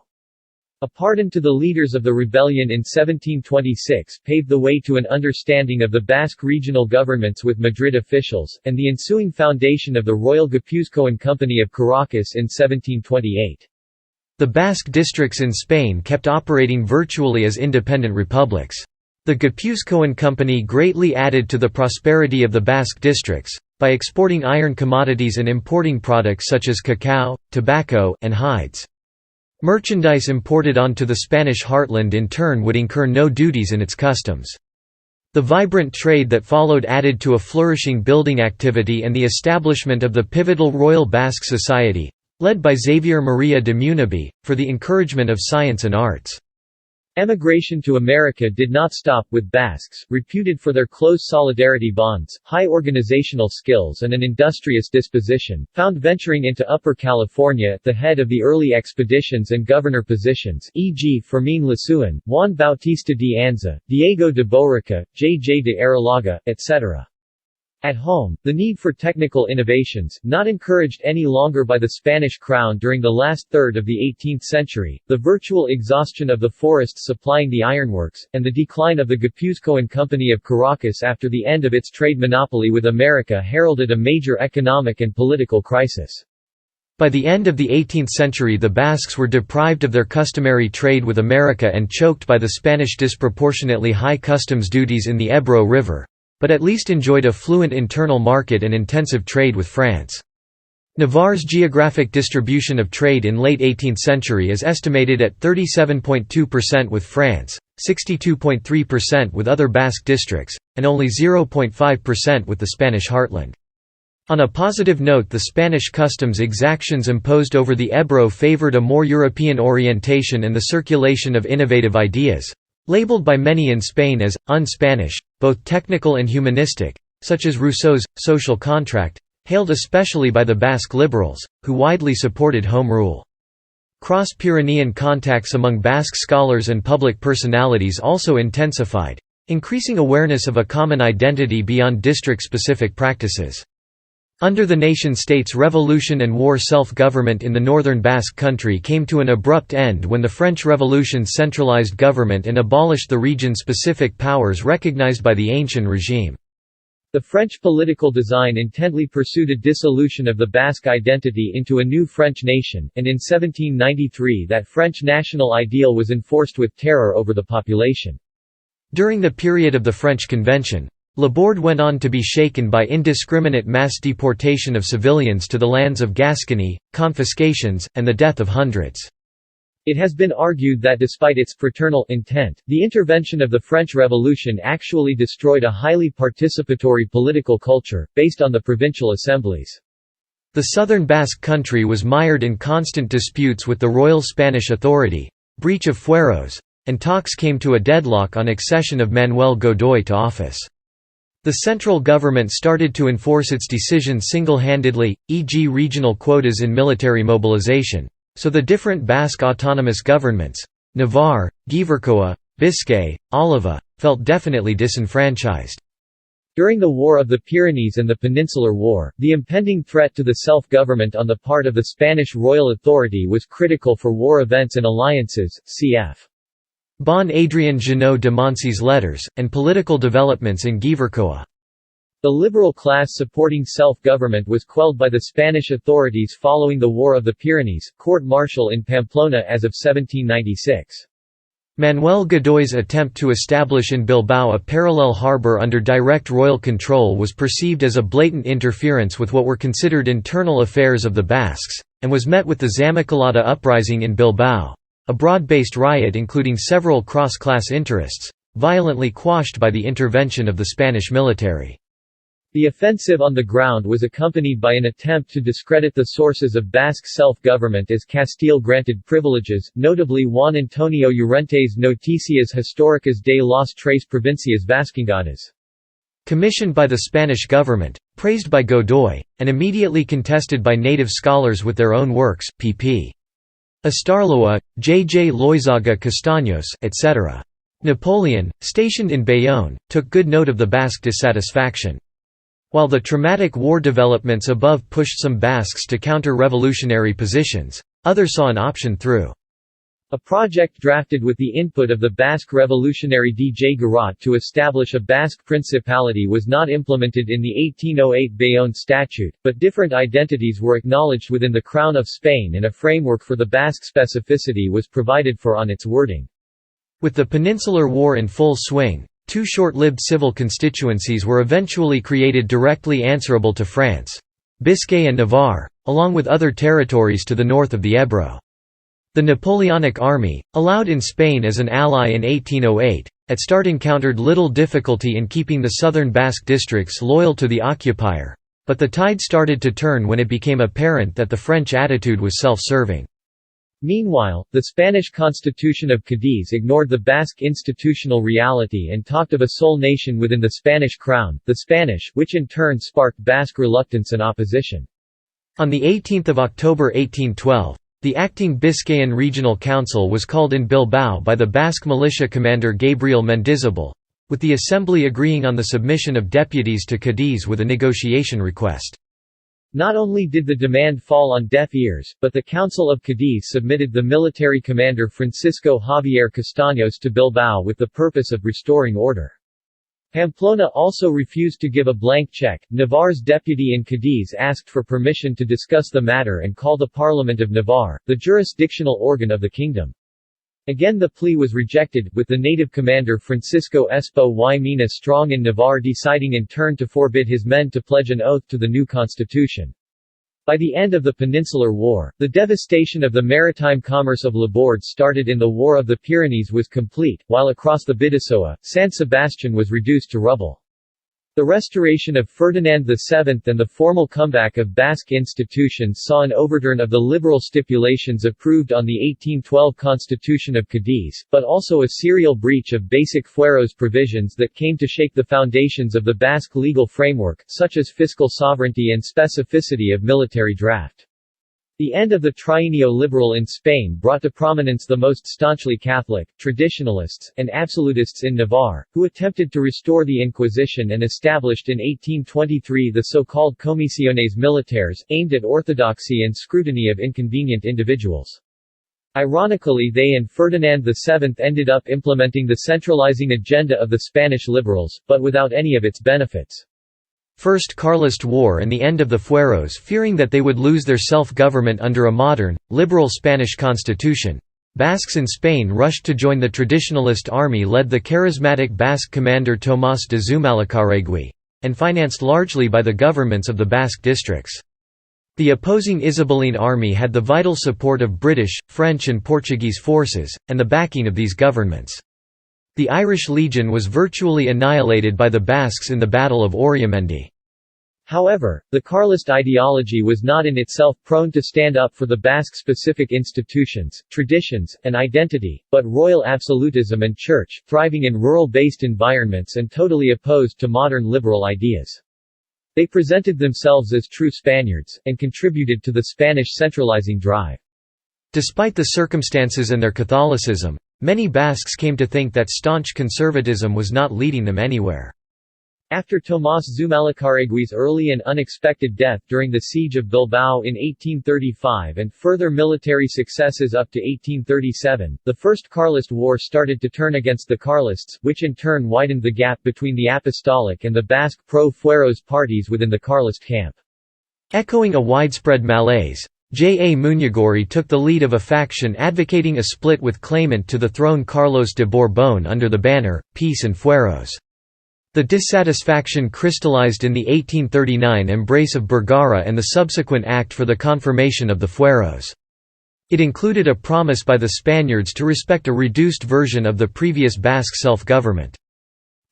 A pardon to the leaders of the rebellion in 1726 paved the way to an understanding of the Basque regional governments with Madrid officials, and the ensuing foundation of the Royal Guipuscoan Company of Caracas in 1728. The Basque districts in Spain kept operating virtually as independent republics. The Guipuscoan Company greatly added to the prosperity of the Basque districts, by exporting iron commodities and importing products such as cacao, tobacco, and hides. Merchandise imported onto the Spanish heartland in turn would incur no duties in its customs. The vibrant trade that followed added to a flourishing building activity and the establishment of the pivotal Royal Basque Society, led by Xavier Maria de Munabi, for the encouragement of science and arts. Emigration to America did not stop, with Basques, reputed for their close solidarity bonds, high organizational skills and an industrious disposition, found venturing into Upper California at the head of the early expeditions and governor positions, e.g. Fermín Lasuen, Juan Bautista de Anza, Diego de Borica, J. de Arrillaga, etc. At home, the need for technical innovations, not encouraged any longer by the Spanish crown during the last third of the 18th century, the virtual exhaustion of the forests supplying the ironworks, and the decline of the Guipuscoan Company of Caracas after the end of its trade monopoly with America heralded a major economic and political crisis. By the end of the 18th century the Basques were deprived of their customary trade with America and choked by the Spanish disproportionately high customs duties in the Ebro River, but at least enjoyed a fluent internal market and intensive trade with France. Navarre's geographic distribution of trade in late 18th century is estimated at 37.2% with France, 62.3% with other Basque districts, and only 0.5% with the Spanish heartland. On a positive note, the Spanish customs exactions imposed over the Ebro favored a more European orientation and the circulation of innovative ideas, labeled by many in Spain as un-Spanish, both technical and humanistic, such as Rousseau's Social Contract, hailed especially by the Basque liberals, who widely supported home rule. Cross-Pyrenean contacts among Basque scholars and public personalities also intensified, increasing awareness of a common identity beyond district-specific practices. Under the nation-state's revolution and war, self-government in the northern Basque Country came to an abrupt end when the French Revolution centralized government and abolished the region-specific powers recognized by the ancient regime. The French political design intently pursued a dissolution of the Basque identity into a new French nation, and in 1793 that French national ideal was enforced with terror over the population. During the period of the French Convention, Laborde went on to be shaken by indiscriminate mass deportation of civilians to the lands of Gascony, confiscations, and the death of hundreds. It has been argued that despite its fraternal intent, the intervention of the French Revolution actually destroyed a highly participatory political culture, based on the provincial assemblies. The southern Basque Country was mired in constant disputes with the royal Spanish authority, breach of fueros, and talks came to a deadlock on accession of Manuel Godoy to office. The central government started to enforce its decisions single-handedly, e.g. regional quotas in military mobilization, so the different Basque autonomous governments—Navarre, Gipuzkoa, Biscay, Álava—felt definitely disenfranchised. During the War of the Pyrenees and the Peninsular War, the impending threat to the self-government on the part of the Spanish royal authority was critical for war events and alliances, cf. Bon Adrien Junot de Moncey's letters, and political developments in Guipúzcoa. The liberal class supporting self-government was quelled by the Spanish authorities following the War of the Pyrenees, court-martial in Pamplona as of 1796. Manuel Godoy's attempt to establish in Bilbao a parallel harbour under direct royal control was perceived as a blatant interference with what were considered internal affairs of the Basques, and was met with the Zamacolada uprising in Bilbao, a broad-based riot including several cross-class interests, violently quashed by the intervention of the Spanish military. The offensive on the ground was accompanied by an attempt to discredit the sources of Basque self-government as Castile granted privileges, notably Juan Antonio Llorente's Noticias Históricas de las Tres Provincias Vascongadas. Commissioned by the Spanish government, praised by Godoy, and immediately contested by native scholars with their own works, pp. Astarloa, J. J. Loizaga Castaños, etc. Napoleon, stationed in Bayonne, took good note of the Basque dissatisfaction. While the traumatic war developments above pushed some Basques to counter-revolutionary positions, others saw an option through a project drafted with the input of the Basque revolutionary D. J. Garat to establish a Basque principality was not implemented in the 1808 Bayonne Statute, but different identities were acknowledged within the Crown of Spain and a framework for the Basque specificity was provided for on its wording. With the Peninsular War in full swing, two short-lived civil constituencies were eventually created directly answerable to France, Biscay and Navarre, along with other territories to the north of the Ebro. The Napoleonic army, allowed in Spain as an ally in 1808, at start encountered little difficulty in keeping the southern Basque districts loyal to the occupier, but the tide started to turn when it became apparent that the French attitude was self-serving. Meanwhile, the Spanish Constitution of Cadiz ignored the Basque institutional reality and talked of a sole nation within the Spanish crown, the Spanish, which in turn sparked Basque reluctance and opposition. On 18 October 1812, the acting Biscayan Regional Council was called in Bilbao by the Basque militia commander Gabriel Mendizabal, with the assembly agreeing on the submission of deputies to Cadiz with a negotiation request. Not only did the demand fall on deaf ears, but the Council of Cadiz submitted the military commander Francisco Javier Castaños to Bilbao with the purpose of restoring order. Pamplona also refused to give a blank check. Navarre's deputy in Cadiz asked for permission to discuss the matter and call the Parliament of Navarre, the jurisdictional organ of the kingdom. Again the plea was rejected, with the native commander Francisco Espo y Mina strong in Navarre deciding in turn to forbid his men to pledge an oath to the new constitution. By the end of the Peninsular War, the devastation of the maritime commerce of Labourd started in the War of the Pyrenees was complete, while across the Bidasoa, San Sebastian was reduced to rubble. The restoration of Ferdinand VII and the formal comeback of Basque institutions saw an overturn of the liberal stipulations approved on the 1812 Constitution of Cadiz, but also a serial breach of basic fueros provisions that came to shake the foundations of the Basque legal framework, such as fiscal sovereignty and specificity of military draft. The end of the trienio liberal in Spain brought to prominence the most staunchly Catholic, traditionalists, and absolutists in Navarre, who attempted to restore the Inquisition and established in 1823 the so-called Comisiones Militares, aimed at orthodoxy and scrutiny of inconvenient individuals. Ironically, they and Ferdinand VII ended up implementing the centralizing agenda of the Spanish liberals, but without any of its benefits. First Carlist War and the end of the fueros. Fearing that they would lose their self-government under a modern, liberal Spanish constitution, Basques in Spain rushed to join the traditionalist army led the charismatic Basque commander Tomás de Zumalacárregui, and financed largely by the governments of the Basque districts. The opposing Isabelline army had the vital support of British, French and Portuguese forces, and the backing of these governments. The Irish Legion was virtually annihilated by the Basques in the Battle of Oriamendi. However, the Carlist ideology was not in itself prone to stand up for the Basque-specific institutions, traditions, and identity, but royal absolutism and church, thriving in rural-based environments and totally opposed to modern liberal ideas. They presented themselves as true Spaniards, and contributed to the Spanish centralizing drive. Despite the circumstances and their Catholicism, many Basques came to think that staunch conservatism was not leading them anywhere. After Tomás Zumalacárregui's early and unexpected death during the siege of Bilbao in 1835 and further military successes up to 1837, the First Carlist War started to turn against the Carlists, which in turn widened the gap between the Apostolic and the Basque pro-Fueros parties within the Carlist camp. Echoing a widespread malaise, J. A. Muñagorri took the lead of a faction advocating a split with claimant to the throne Carlos de Borbón under the banner, Peace and Fueros. The dissatisfaction crystallized in the 1839 embrace of Bergara and the subsequent act for the confirmation of the Fueros. It included a promise by the Spaniards to respect a reduced version of the previous Basque self-government.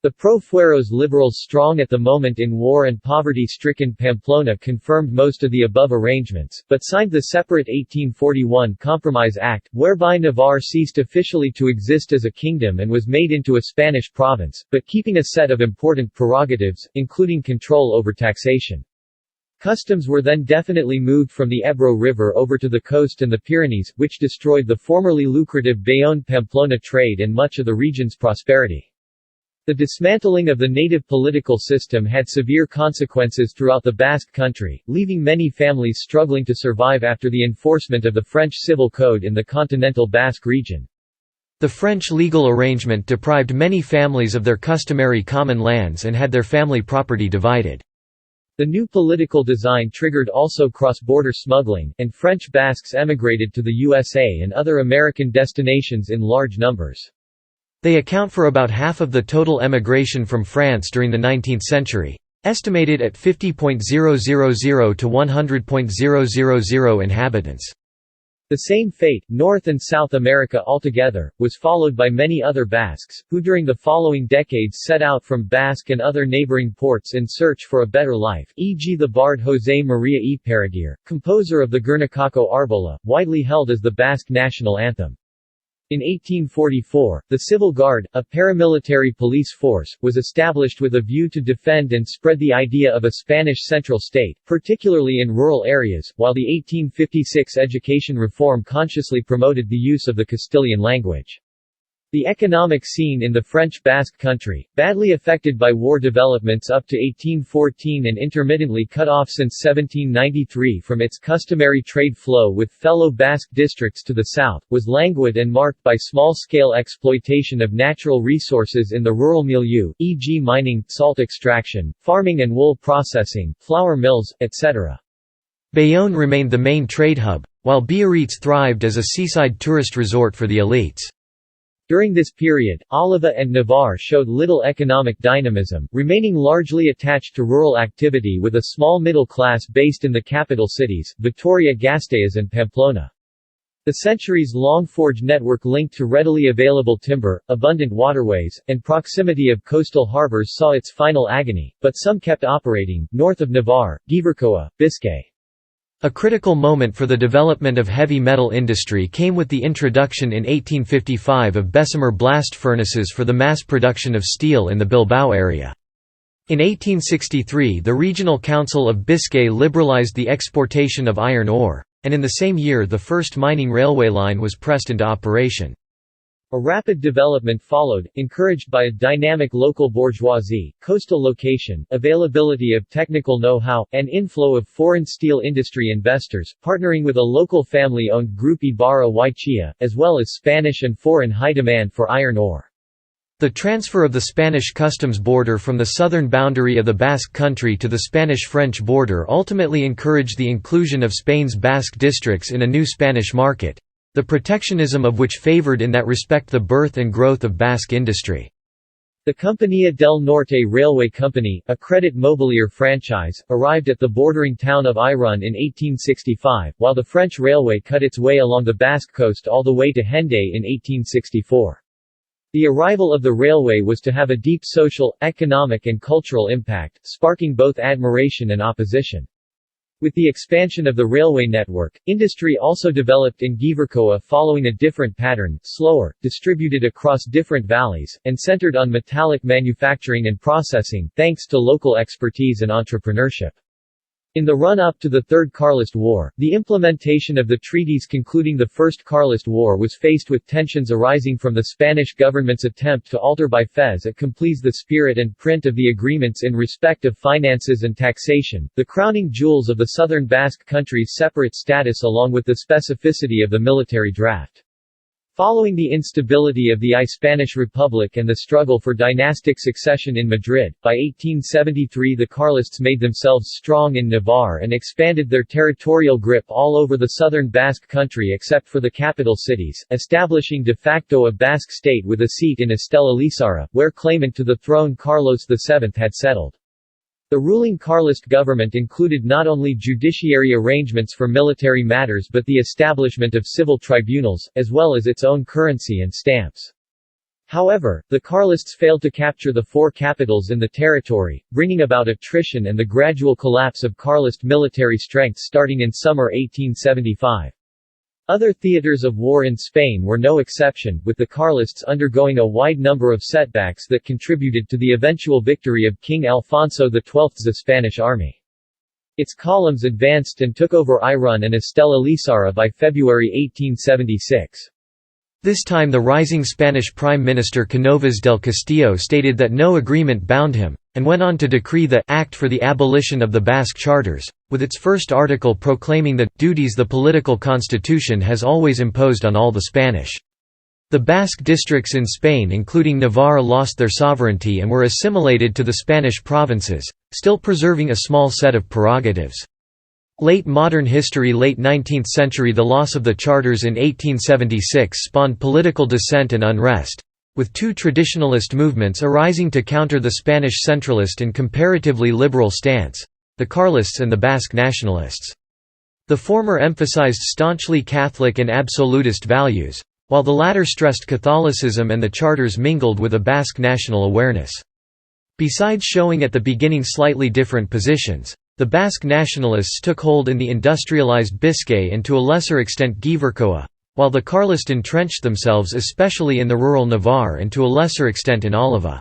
The pro-Fueros liberals strong at the moment in war and poverty-stricken Pamplona confirmed most of the above arrangements, but signed the separate 1841 Compromise Act, whereby Navarre ceased officially to exist as a kingdom and was made into a Spanish province, but keeping a set of important prerogatives, including control over taxation. Customs were then definitely moved from the Ebro River over to the coast and the Pyrenees, which destroyed the formerly lucrative Bayonne-Pamplona trade and much of the region's prosperity. The dismantling of the native political system had severe consequences throughout the Basque Country, leaving many families struggling to survive after the enforcement of the French Civil Code in the continental Basque region. The French legal arrangement deprived many families of their customary common lands and had their family property divided. The new political design triggered also cross-border smuggling, and French Basques emigrated to the USA and other American destinations in large numbers. They account for about half of the total emigration from France during the 19th century, estimated at 50,000 to 100,000 inhabitants. The same fate, North and South America altogether, was followed by many other Basques, who during the following decades set out from Basque and other neighboring ports in search for a better life, e.g. the bard José María y Pereguer, composer of the Guernicaco Arbola, widely held as the Basque national anthem. In 1844, the Civil Guard, a paramilitary police force, was established with a view to defend and spread the idea of a Spanish central state, particularly in rural areas, while the 1856 education reform consciously promoted the use of the Castilian language. The economic scene in the French Basque Country, badly affected by war developments up to 1814 and intermittently cut off since 1793 from its customary trade flow with fellow Basque districts to the south, was languid and marked by small-scale exploitation of natural resources in the rural milieu, e.g. mining, salt extraction, farming and wool processing, flour mills, etc. Bayonne remained the main trade hub, while Biarritz thrived as a seaside tourist resort for the elites. During this period, Oliva and Navarre showed little economic dynamism, remaining largely attached to rural activity with a small middle class based in the capital cities, Vitoria-Gasteiz and Pamplona. The centuries-long forge network linked to readily available timber, abundant waterways, and proximity of coastal harbors saw its final agony, but some kept operating, north of Navarre, Gipuzkoa, Biscay. A critical moment for the development of heavy metal industry came with the introduction in 1855 of Bessemer blast furnaces for the mass production of steel in the Bilbao area. In 1863 the Regional Council of Biscay liberalized the exportation of iron ore, and in the same year the first mining railway line was pressed into operation. A rapid development followed, encouraged by a dynamic local bourgeoisie, coastal location, availability of technical know-how, and inflow of foreign steel industry investors, partnering with a local family-owned group Ibarra y Chia, as well as Spanish and foreign high demand for iron ore. The transfer of the Spanish customs border from the southern boundary of the Basque Country to the Spanish-French border ultimately encouraged the inclusion of Spain's Basque districts in a new Spanish market, the protectionism of which favored in that respect the birth and growth of Basque industry. The Compañía del Norte Railway Company, a credit mobilier franchise, arrived at the bordering town of Irún in 1865, while the French railway cut its way along the Basque coast all the way to Hendaye in 1864. The arrival of the railway was to have a deep social, economic and cultural impact, sparking both admiration and opposition. With the expansion of the railway network, industry also developed in Gipuzkoa following a different pattern, slower, distributed across different valleys, and centered on metallic manufacturing and processing, thanks to local expertise and entrepreneurship. In the run-up to the Third Carlist War, the implementation of the treaties concluding the First Carlist War was faced with tensions arising from the Spanish government's attempt to alter by fez at completes the spirit and print of the agreements in respect of finances and taxation, the crowning jewels of the southern Basque Country's separate status along with the specificity of the military draft. Following the instability of the Spanish Republic and the struggle for dynastic succession in Madrid, by 1873 the Carlists made themselves strong in Navarre and expanded their territorial grip all over the southern Basque Country except for the capital cities, establishing de facto a Basque state with a seat in Estella Lizarra, where claimant to the throne Carlos VII had settled. The ruling Carlist government included not only judiciary arrangements for military matters but the establishment of civil tribunals, as well as its own currency and stamps. However, the Carlists failed to capture the four capitals in the territory, bringing about attrition and the gradual collapse of Carlist military strength starting in summer 1875. Other theaters of war in Spain were no exception, with the Carlists undergoing a wide number of setbacks that contributed to the eventual victory of King Alfonso XII's Spanish army. Its columns advanced and took over Irún and Estella Lizarra by February 1876. This time the rising Spanish Prime Minister Cánovas del Castillo stated that no agreement bound him, and went on to decree the Act for the Abolition of the Basque Charters, with its first article proclaiming the duties the political constitution has always imposed on all the Spanish. The Basque districts in Spain including Navarre lost their sovereignty and were assimilated to the Spanish provinces, still preserving a small set of prerogatives. Late modern history Late 19th century The loss of the charters in 1876 spawned political dissent and unrest, with two traditionalist movements arising to counter the Spanish centralist and comparatively liberal stance, the Carlists and the Basque nationalists. The former emphasized staunchly Catholic and absolutist values, while the latter stressed Catholicism and the charters mingled with a Basque national awareness. Besides showing at the beginning slightly different positions, the Basque nationalists took hold in the industrialized Biscay and to a lesser extent Gipuzkoa, while the Carlist entrenched themselves especially in the rural Navarre and to a lesser extent in Oliva.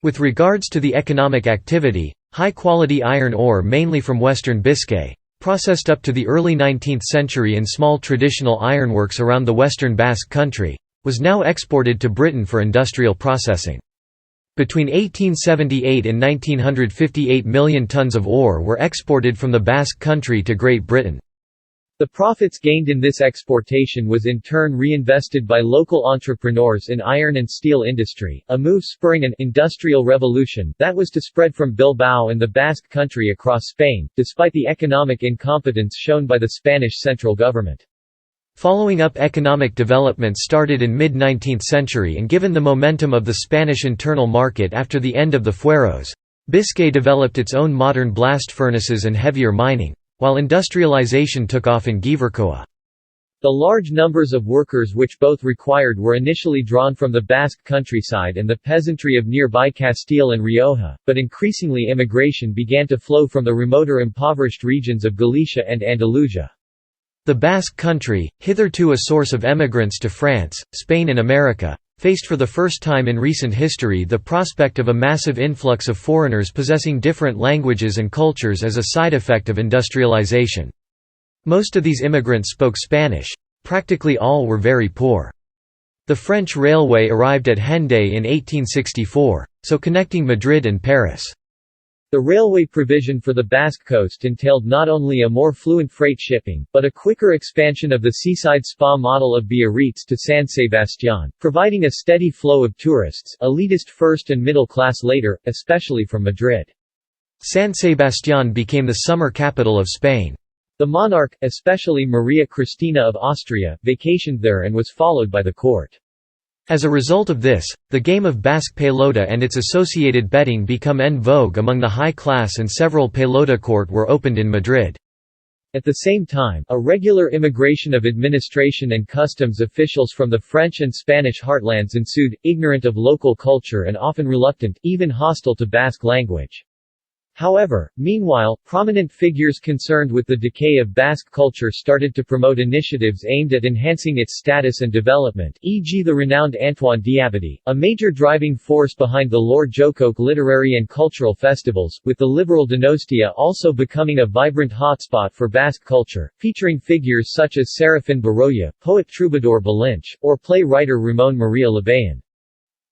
With regards to the economic activity, high-quality iron ore mainly from western Biscay, processed up to the early 19th century in small traditional ironworks around the western Basque Country, was now exported to Britain for industrial processing. Between 1878 and 1958 million tons of ore were exported from the Basque Country to Great Britain. The profits gained in this exportation was in turn reinvested by local entrepreneurs in iron and steel industry, a move spurring an industrial revolution that was to spread from Bilbao and the Basque Country across Spain, despite the economic incompetence shown by the Spanish central government. Following up economic development started in mid-19th century and given the momentum of the Spanish internal market after the end of the fueros, Biscay developed its own modern blast furnaces and heavier mining, while industrialization took off in Gipuzkoa. The large numbers of workers which both required were initially drawn from the Basque countryside and the peasantry of nearby Castile and Rioja, but increasingly immigration began to flow from the remoter impoverished regions of Galicia and Andalusia. The Basque Country, hitherto a source of emigrants to France, Spain and America, faced for the first time in recent history the prospect of a massive influx of foreigners possessing different languages and cultures as a side effect of industrialization. Most of these immigrants spoke Spanish. Practically all were very poor. The French railway arrived at Hendaye in 1864, so connecting Madrid and Paris. The railway provision for the Basque coast entailed not only a more fluent freight shipping, but a quicker expansion of the seaside spa model of Biarritz to San Sebastián, providing a steady flow of tourists, elitist first and middle class later, especially from Madrid. San Sebastián became the summer capital of Spain. The monarch, especially Maria Cristina of Austria, vacationed there and was followed by the court. As a result of this, the game of Basque pelota and its associated betting become en vogue among the high class and several pelota court were opened in Madrid. At the same time, a regular immigration of administration and customs officials from the French and Spanish heartlands ensued, ignorant of local culture and often reluctant, even hostile to Basque language. However, meanwhile, prominent figures concerned with the decay of Basque culture started to promote initiatives aimed at enhancing its status and development, e.g. the renowned Antoine Diabity, a major driving force behind the Lor Jokoke literary and cultural festivals, with the liberal Donostia also becoming a vibrant hotspot for Basque culture, featuring figures such as Serafin Baroya, poet troubadour Balinch, or play-writer Ramon Maria Labayan.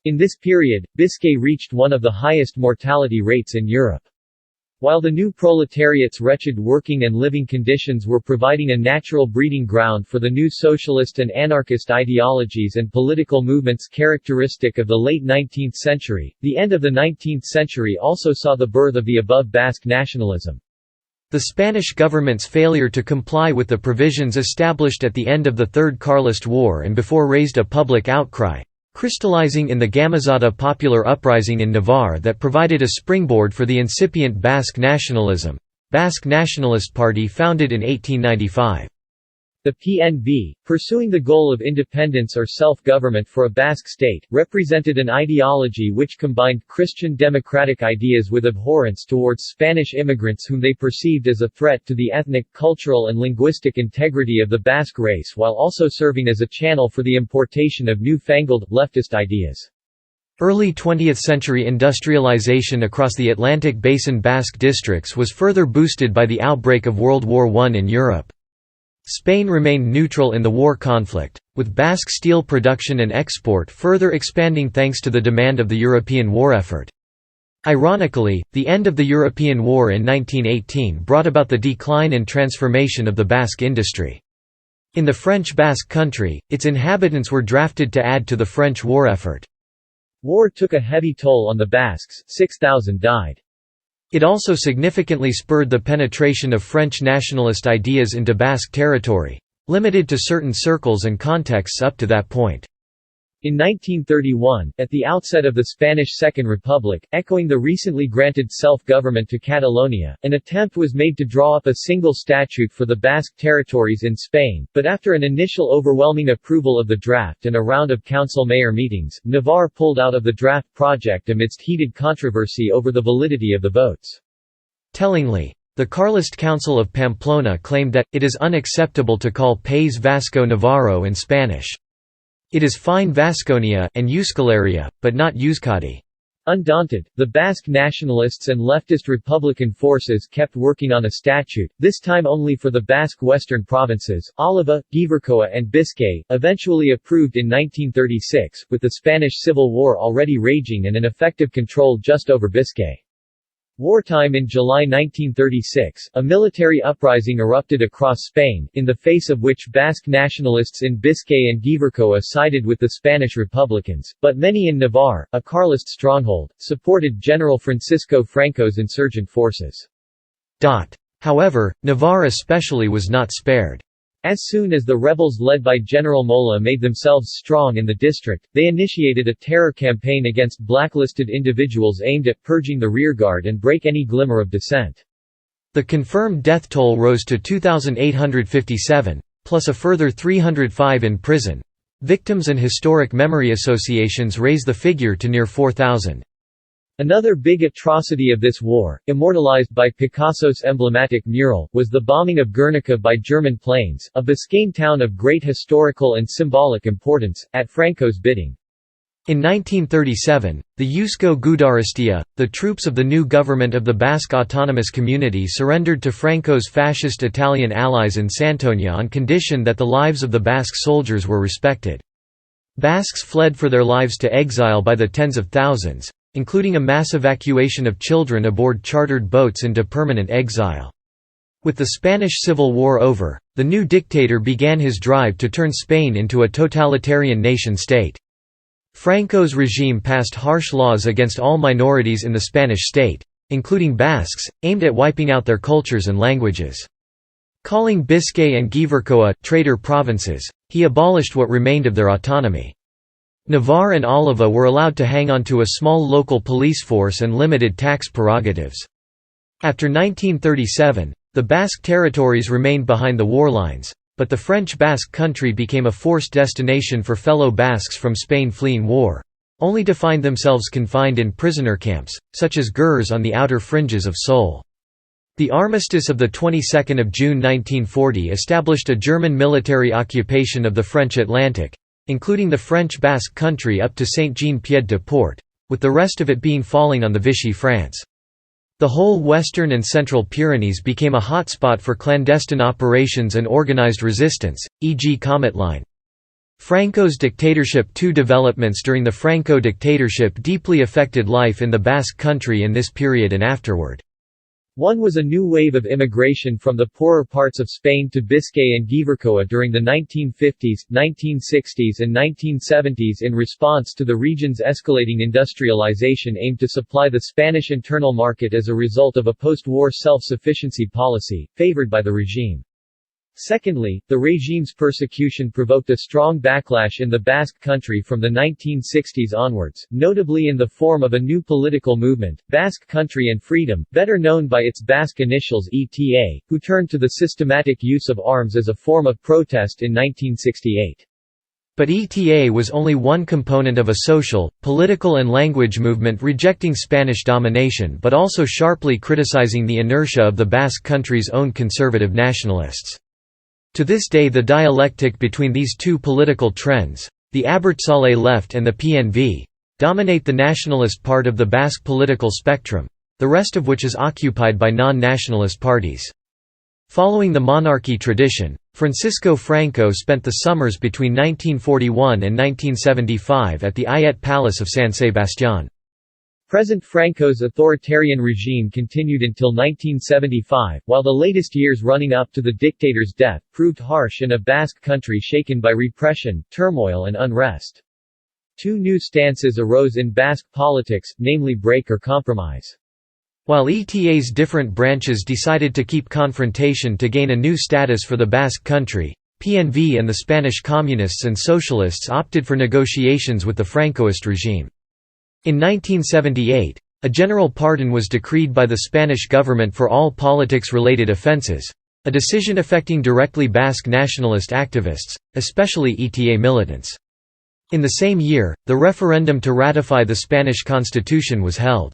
In this period, Biscay reached one of the highest mortality rates in Europe. While the new proletariat's wretched working and living conditions were providing a natural breeding ground for the new socialist and anarchist ideologies and political movements characteristic of the late 19th century, the end of the 19th century also saw the birth of the above Basque nationalism. The Spanish government's failure to comply with the provisions established at the end of the Third Carlist War and before raised a public outcry, crystallizing in the Gamazada popular uprising in Navarre that provided a springboard for the incipient Basque nationalism. Basque Nationalist Party founded in 1895. The PNB, pursuing the goal of independence or self-government for a Basque state, represented an ideology which combined Christian democratic ideas with abhorrence towards Spanish immigrants whom they perceived as a threat to the ethnic, cultural and linguistic integrity of the Basque race while also serving as a channel for the importation of new-fangled, leftist ideas. Early 20th-century industrialization across the Atlantic Basin Basque districts was further boosted by the outbreak of World War I in Europe. Spain remained neutral in the war conflict, with Basque steel production and export further expanding thanks to the demand of the European war effort. Ironically, the end of the European War in 1918 brought about the decline and transformation of the Basque industry. In the French Basque Country, its inhabitants were drafted to add to the French war effort. War took a heavy toll on the Basques, 6,000 died. It also significantly spurred the penetration of French nationalist ideas into Basque territory, limited to certain circles and contexts up to that point. In 1931, at the outset of the Spanish Second Republic, echoing the recently granted self-government to Catalonia, an attempt was made to draw up a single statute for the Basque territories in Spain, but after an initial overwhelming approval of the draft and a round of council mayor meetings, Navarre pulled out of the draft project amidst heated controversy over the validity of the votes. Tellingly, the Carlist Council of Pamplona claimed that, it is unacceptable to call País Vasco Navarro in Spanish. It is fine Vasconia and Euskaleria, but not Euskadi. Undaunted, the Basque nationalists and leftist republican forces kept working on a statute, this time only for the Basque western provinces, Oliva, Gipuzkoa and Biscay, eventually approved in 1936, with the Spanish Civil War already raging and an effective control just over Biscay. Wartime in July 1936, a military uprising erupted across Spain, in the face of which Basque nationalists in Biscay and Gipuzkoa sided with the Spanish Republicans, but many in Navarre, a Carlist stronghold, supported General Francisco Franco's insurgent forces. However, Navarre especially was not spared. As soon as the rebels led by General Mola made themselves strong in the district, they initiated a terror campaign against blacklisted individuals aimed at purging the rearguard and break any glimmer of dissent. The confirmed death toll rose to 2,857, plus a further 305 in prison. Victims and historic memory associations raise the figure to near 4,000. Another big atrocity of this war, immortalized by Picasso's emblematic mural, was the bombing of Guernica by German planes, a Biscayne town of great historical and symbolic importance, at Franco's bidding. In 1937, the Eusko Gudaristia, the troops of the new government of the Basque Autonomous Community surrendered to Franco's fascist Italian allies in Santonia on condition that the lives of the Basque soldiers were respected. Basques fled for their lives to exile by the tens of thousands, including a mass evacuation of children aboard chartered boats into permanent exile. With the Spanish Civil War over, the new dictator began his drive to turn Spain into a totalitarian nation-state. Franco's regime passed harsh laws against all minorities in the Spanish state, including Basques, aimed at wiping out their cultures and languages. Calling Biscay and Gipuzkoa traitor provinces, he abolished what remained of their autonomy. Navarre and Oliva were allowed to hang on to a small local police force and limited tax prerogatives. After 1937, the Basque territories remained behind the war lines, but the French Basque Country became a forced destination for fellow Basques from Spain fleeing war. only to find themselves confined in prisoner camps, such as Gurs on the outer fringes of Seoul. The armistice of the 22nd of June 1940 established a German military occupation of the French Atlantic, including the French Basque Country up to Saint-Jean-Pied-de-Port, with the rest of it being falling on the Vichy France. The whole western and central Pyrenees became a hotspot for clandestine operations and organized resistance, e.g. Comet Line. Franco's dictatorship. Two developments during the Franco dictatorship deeply affected life in the Basque Country in this period and afterward. One was a new wave of immigration from the poorer parts of Spain to Biscay and Gipuzkoa during the 1950s, 1960s and 1970s in response to the region's escalating industrialization aimed to supply the Spanish internal market as a result of a post-war self-sufficiency policy, favored by the regime. Secondly, the regime's persecution provoked a strong backlash in the Basque Country from the 1960s onwards, notably in the form of a new political movement, Basque Country and Freedom, better known by its Basque initials ETA, who turned to the systematic use of arms as a form of protest in 1968. But ETA was only one component of a social, political and language movement rejecting Spanish domination but also sharply criticizing the inertia of the Basque Country's own conservative nationalists. To this day the dialectic between these two political trends, the Abertzale left and the PNV, dominate the nationalist part of the Basque political spectrum, the rest of which is occupied by non-nationalist parties. Following the monarchy tradition, Francisco Franco spent the summers between 1941 and 1975 at the Ayet Palace of San Sebastián. President Franco's authoritarian regime continued until 1975, while the latest years running up to the dictator's death proved harsh in a Basque country shaken by repression, turmoil and unrest. Two new stances arose in Basque politics, namely break or compromise. While ETA's different branches decided to keep confrontation to gain a new status for the Basque country, PNV and the Spanish communists and socialists opted for negotiations with the Francoist regime. In 1978, a general pardon was decreed by the Spanish government for all politics-related offences, a decision affecting directly Basque nationalist activists, especially ETA militants. In the same year, the referendum to ratify the Spanish constitution was held.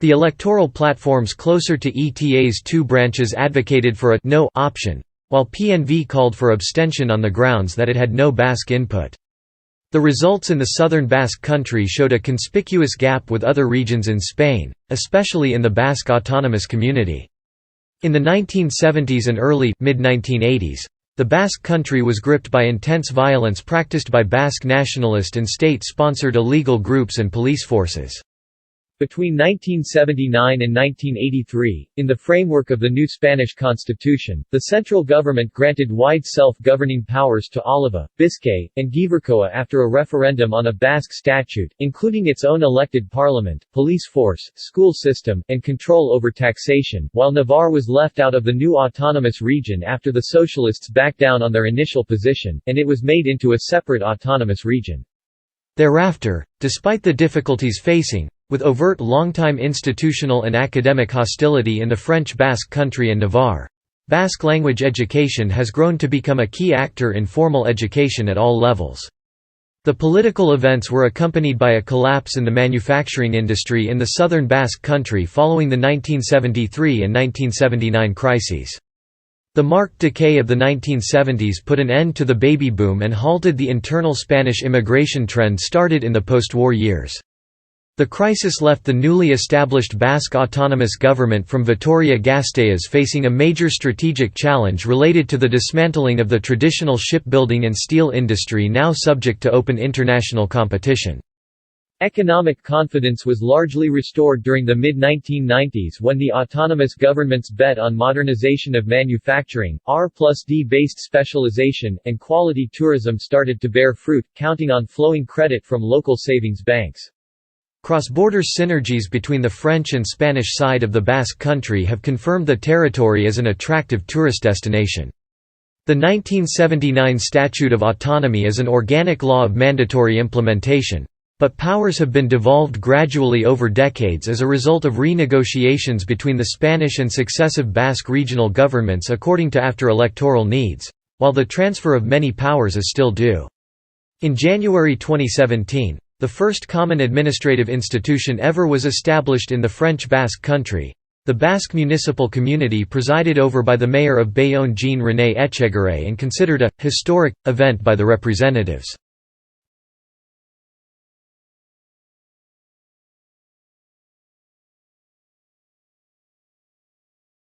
The electoral platforms closer to ETA's two branches advocated for a «no» option, while PNV called for abstention on the grounds that it had no Basque input. The results in the southern Basque country showed a conspicuous gap with other regions in Spain, especially in the Basque autonomous community. In the 1970s and early, mid-1980s, the Basque country was gripped by intense violence practiced by Basque nationalist and state-sponsored illegal groups and police forces. Between 1979 and 1983, in the framework of the new Spanish constitution, the central government granted wide self-governing powers to Álava, Biscay, and Gipuzkoa after a referendum on a Basque statute, including its own elected parliament, police force, school system, and control over taxation, while Navarre was left out of the new autonomous region after the socialists backed down on their initial position, and it was made into a separate autonomous region. Thereafter, despite the difficulties facing, with overt long-time institutional and academic hostility in the French Basque Country and Navarre, Basque language education has grown to become a key actor in formal education at all levels. The political events were accompanied by a collapse in the manufacturing industry in the southern Basque Country following the 1973 and 1979 crises. The marked decay of the 1970s put an end to the baby boom and halted the internal Spanish immigration trend started in the post-war years. The crisis left the newly established Basque autonomous government from Vitoria-Gasteiz facing a major strategic challenge related to the dismantling of the traditional shipbuilding and steel industry now subject to open international competition. Economic confidence was largely restored during the mid-1990s when the autonomous governments bet on modernization of manufacturing, R+D-based specialization, and quality tourism started to bear fruit, counting on flowing credit from local savings banks. Cross-border synergies between the French and Spanish side of the Basque Country have confirmed the territory as an attractive tourist destination. The 1979 Statute of Autonomy is an organic law of mandatory implementation, but powers have been devolved gradually over decades as a result of renegotiations between the Spanish and successive Basque regional governments according to after-electoral needs, while the transfer of many powers is still due. In January 2017, The first common administrative institution ever was established in the French Basque Country. The Basque municipal community presided over by the mayor of Bayonne Jean-René Echegaray and considered a «historic» event by the representatives.